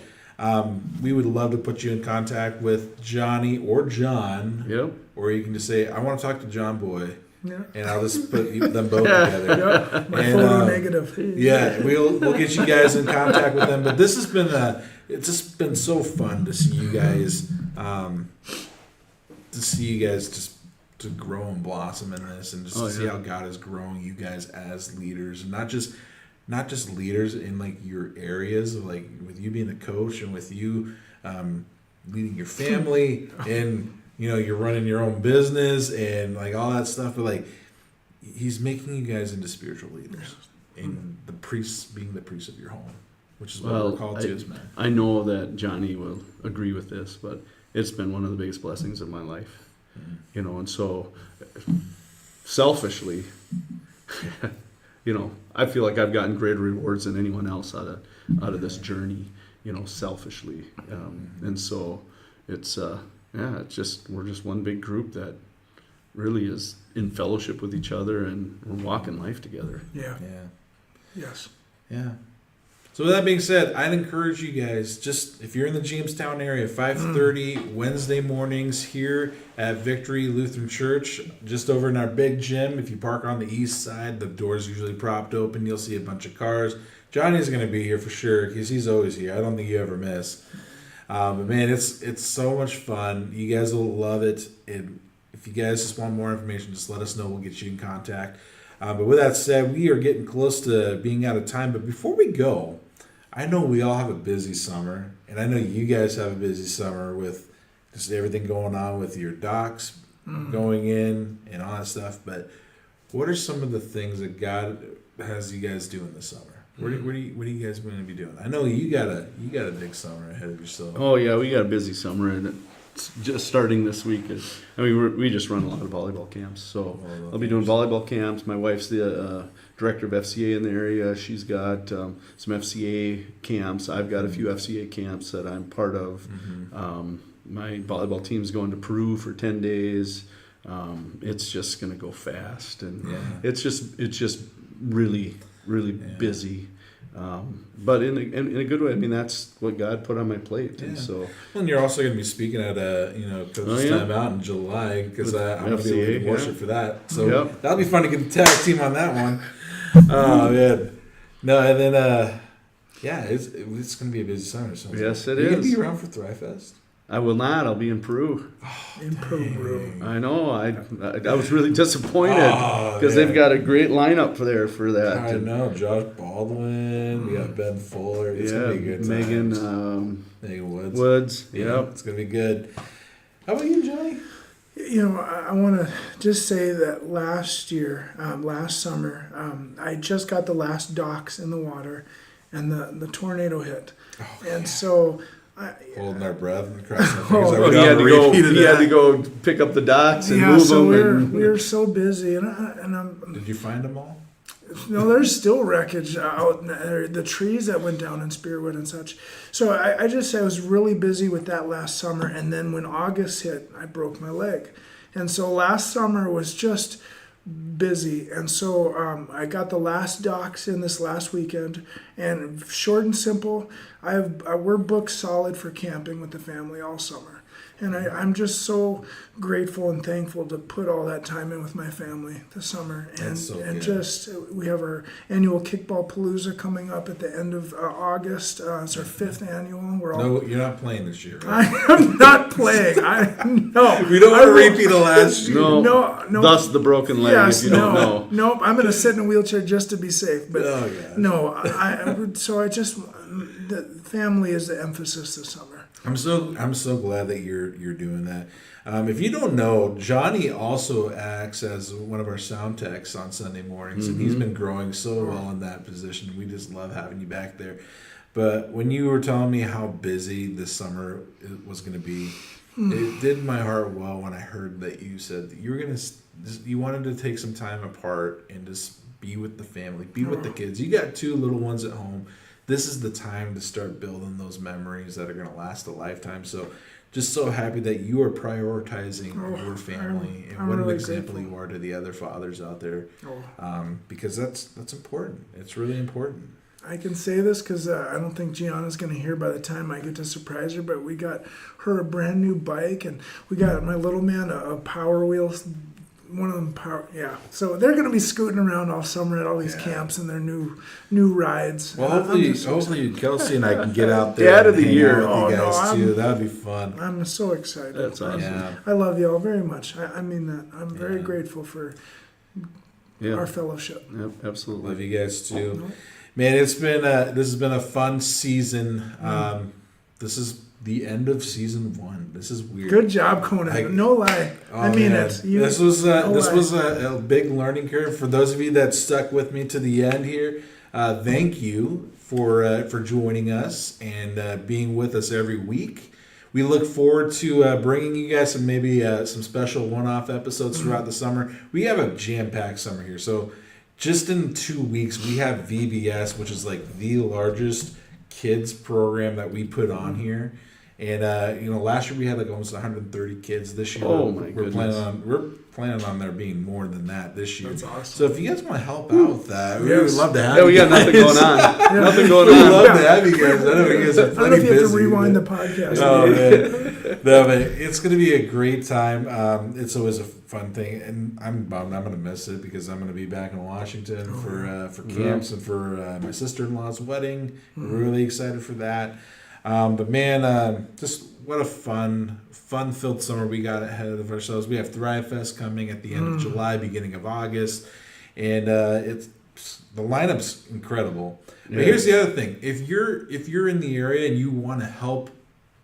We would love to put you in contact with Johnny or John. Yep. Or you can just say, I want to talk to John Boy. Yeah. And I'll just put them both together. My photo negative. Yeah, we'll get you guys in contact with them. But this has been it's just been so fun to see you guys just to grow and blossom in this, and just to see how God is growing you guys as leaders, and not just leaders in like your areas, like with you being a coach and with you leading your family and you're running your own business and like all that stuff, but like he's making you guys into spiritual leaders and the priests being the priests of your home, which is what we're called to as men. I know that Johnny will agree with this, but it's been one of the biggest blessings of my life. And so selfishly, I feel like I've gotten greater rewards than anyone else out of this journey, selfishly. And so it's we're just one big group that really is in fellowship with each other, and we're walking life together. Yeah. Yes. Yeah. So with that being said, I'd encourage you guys, just if you're in the Jamestown area, 5:30 Wednesday mornings here at Victory Lutheran Church, just over in our big gym. If you park on the east side, the door's usually propped open. You'll see a bunch of cars. Johnny's going to be here for sure because he's always here. I don't think you ever miss. But man, it's so much fun. You guys will love it. And if you guys just want more information, just let us know. We'll get you in contact. But with that said, we are getting close to being out of time. But before we go, I know we all have a busy summer, and I know you guys have a busy summer with just everything going on with your docs going in and all that stuff. But what are some of the things that God has you guys doing this summer? What are you guys going to be doing? I know you got a big summer ahead of yourself. Oh yeah, we got a busy summer, and it's just starting this week. We just run a lot of volleyball camps, so I'll be doing volleyball camps. My wife's the director of FCA in the area. She's got some FCA camps. I've got a few FCA camps that I'm part of. My volleyball team's going to Peru for 10 days. It's just going to go fast, and it's just really busy. But in a good way. I mean, that's what God put on my plate. And so, and you're also going to be speaking at Coach's Time Out in July, because I'm going to be leading worship for that. So that'll be fun to get a tag team on that one. Oh man, no, and then Yeah, it's going to be a busy summer. So Yes, it Are you going to is. be around for Thrive Fest? I will not. I'll be in Peru. In Peru. I know. I was really disappointed Oh, because man. they've got a great lineup for that. I know. Josh Baldwin. We got Ben Fuller. It's going to be a good time. Megan Woods. Woods. Yeah, Yep. it's going to be good. How about you, Johnny? You know, I want to just say that last summer, I just got the last docks in the water, and the tornado hit, and so. Holding our breath and crossing our fingers. Oh, Like we He had to go. repeated He had that. to go pick up the docks and Yeah, move so them. we were so busy, and I'm Did you find them all? no, there's still wreckage out in the trees that went down in Spearwood and such. So I just I was really busy with that last summer, and then when August hit, I broke my leg, and so last summer was just busy, and so I got the last docks in this last weekend, and short and simple, we're booked solid for camping with the family all summer, and I'm just so grateful and thankful to put all that time in with my family this summer, and That's so and good. just we have our annual kickball palooza coming up at the end of August. It's our 5th annual. We're all. No, you're not playing this year. Right? I am not playing. No. We don't want to I will- repeat of last year. No, No. Thus the broken leg. Yes, if you don't know. Nope. I'm gonna sit in a wheelchair just to be safe. But Oh, gosh. no, so I just the family is the emphasis this summer. I'm so glad that you're doing that. If you don't know, Johnny also acts as one of our sound techs on Sunday mornings, and he's been growing so well in that position. We just love having you back there. But when you were telling me how busy this summer it was going to be, it did my heart well when I heard that you said that you were going to you wanted to take some time apart and just be with the family, be with the kids. You got 2 little ones at home. This is the time to start building those memories that are going to last a lifetime. So just so happy that you are prioritizing your family and I'm what really an example grateful. you are to the other fathers out there, Oh. because that's important. It's really important. I can say this because I don't think Gianna's going to hear by the time I get to surprise her, but we got her a brand new bike, and we got my little man a Power Wheels, one of them yeah. So they're going to be scooting around all summer at all these Yeah. camps and their new rides. Well, And hopefully, I'm just so hopefully Kelsey and I can get out there Dad of and the hang year. out with you Oh, no, guys too. That'd be fun. excited. I'm so excited. That's awesome. Yeah. I love y'all very much. I mean that. I'm very Yeah. grateful for Yeah. our fellowship. Yep. Absolutely. Love you guys too. Man, this has been a fun season. This is the end of season 1. This is weird. Good job, Conan. No lie. I Oh, mean man. it. This was no this lie. was a big learning curve for those of you that stuck with me to the end here. Thank you for joining us and being with us every week. We look forward to bringing you guys some special one-off episodes throughout the summer. We have a jam-packed summer here, so just in 2 weeks we have VBS, which is like the largest kids program that we put on here. And last year we had like almost 130 kids. This year, Oh, my we're goodness. planning on there being more than that this year. That's awesome. So if you guys want to help out with that, we would Yes. love to have. Yeah, we you got nothing guys. going on. Nothing going We'd on. love to have you guys. I know you guys are I don't know plenty if you have busy. to rewind the but- podcast. Oh man, no, but it's going to be a great time. It's always a fun thing, and I'm bummed. I'm going to miss it because I'm going to be back in Washington for camps and for my sister-in-law's wedding. We're really excited for that. But man, just what a fun-filled summer we got ahead of ourselves. We have Thrive Fest coming at the end of July, beginning of August, and the lineup's incredible. But Yeah. here's the other thing: if you're in the area and you want to help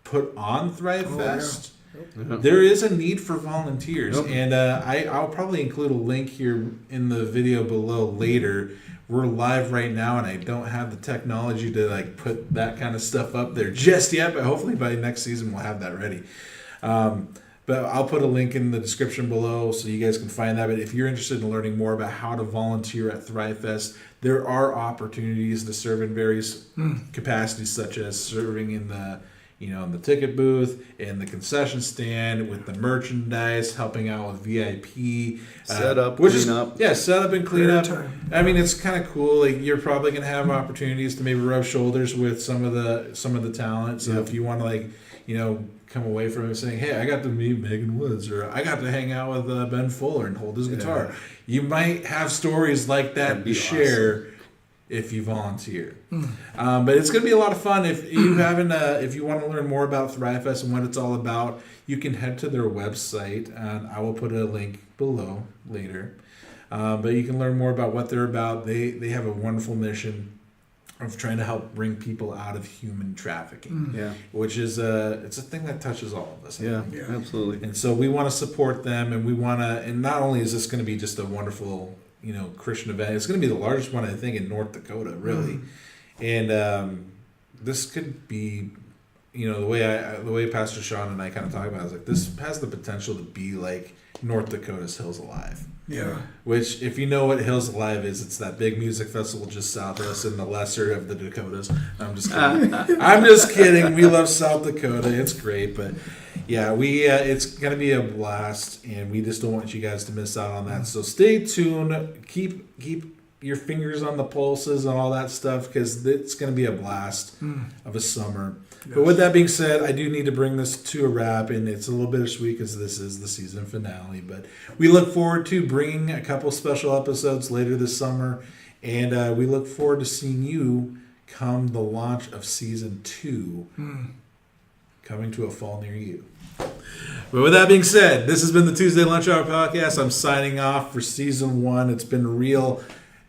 put on Thrive Fest, Yeah. there is a need for volunteers, Yep. and I'll probably include a link here in the video below later. We're live right now, and I don't have the technology to like put that kind of stuff up there just yet, but hopefully by next season we'll have that ready. But I'll put a link in the description below so you guys can find that. But if you're interested in learning more about how to volunteer at Thrive Fest, there are opportunities to serve in various capacities, such as serving in the in the ticket booth, in the concession stand, with the merchandise, helping out with VIP, Set up, which clean is, up. Yeah, set up and clean Fair up. time. I mean, it's kind of cool. Like you're probably gonna have opportunities to maybe rub shoulders with some of the talent. So Yeah. if you want to come away from it saying, "Hey, I got to meet Megan Woods," or "I got to hang out with Ben Fuller and hold his guitar," you might have stories like that That'd to be share if you volunteer. But it's going to be a lot of fun. If you haven't, if you want to learn more about Thrive Fest and what it's all about, you can head to their website, and I will put a link below later. But you can learn more about what they're about. They have a wonderful mission of trying to help bring people out of human trafficking, Yeah. which is it's a thing that touches all of us. I Yeah. think. Yeah. Absolutely. And so we want to support them, and we want to. And not only is this going to be just a wonderful, Christian event, it's going to be the largest one I think in North Dakota, really. And this could be, the way Pastor Sean and I kind of talk about it, is like this has the potential to be like North Dakota's Hills Alive. Yeah. Which, if you know what Hills Alive is, it's that big music festival just south of us in the lesser of the Dakotas. I'm just kidding. I'm just kidding. We love South Dakota. It's great, but yeah, it's gonna be a blast, and we just don't want you guys to miss out on that. So stay tuned. Keep your fingers on the pulses and all that stuff, because it's gonna be a blast of a summer. But with that being said, I do need to bring this to a wrap, and it's a little bittersweet because this is the season finale. But we look forward to bringing a couple special episodes later this summer, and we look forward to seeing you come the launch of season 2, coming to a fall near you. But with that being said, this has been the Tuesday Lunch Hour Podcast. I'm signing off for season 1. It's been real.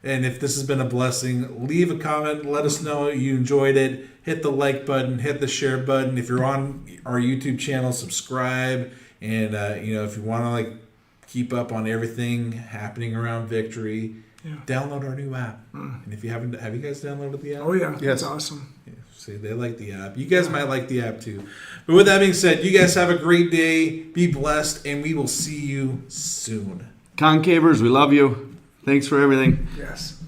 And if this has been a blessing, leave a comment. Let us know you enjoyed it. Hit the like button. Hit the share button. If you're on our YouTube channel, subscribe. And, if you want to keep up on everything happening around Victory, download our new app. And if you haven't, have you guys downloaded the app? Oh, yeah. Yes. That's awesome. See, they like the app. You guys might like the app too. But with that being said, you guys have a great day. Be blessed, and we will see you soon. Concavers, we love you. Thanks for everything. Yes.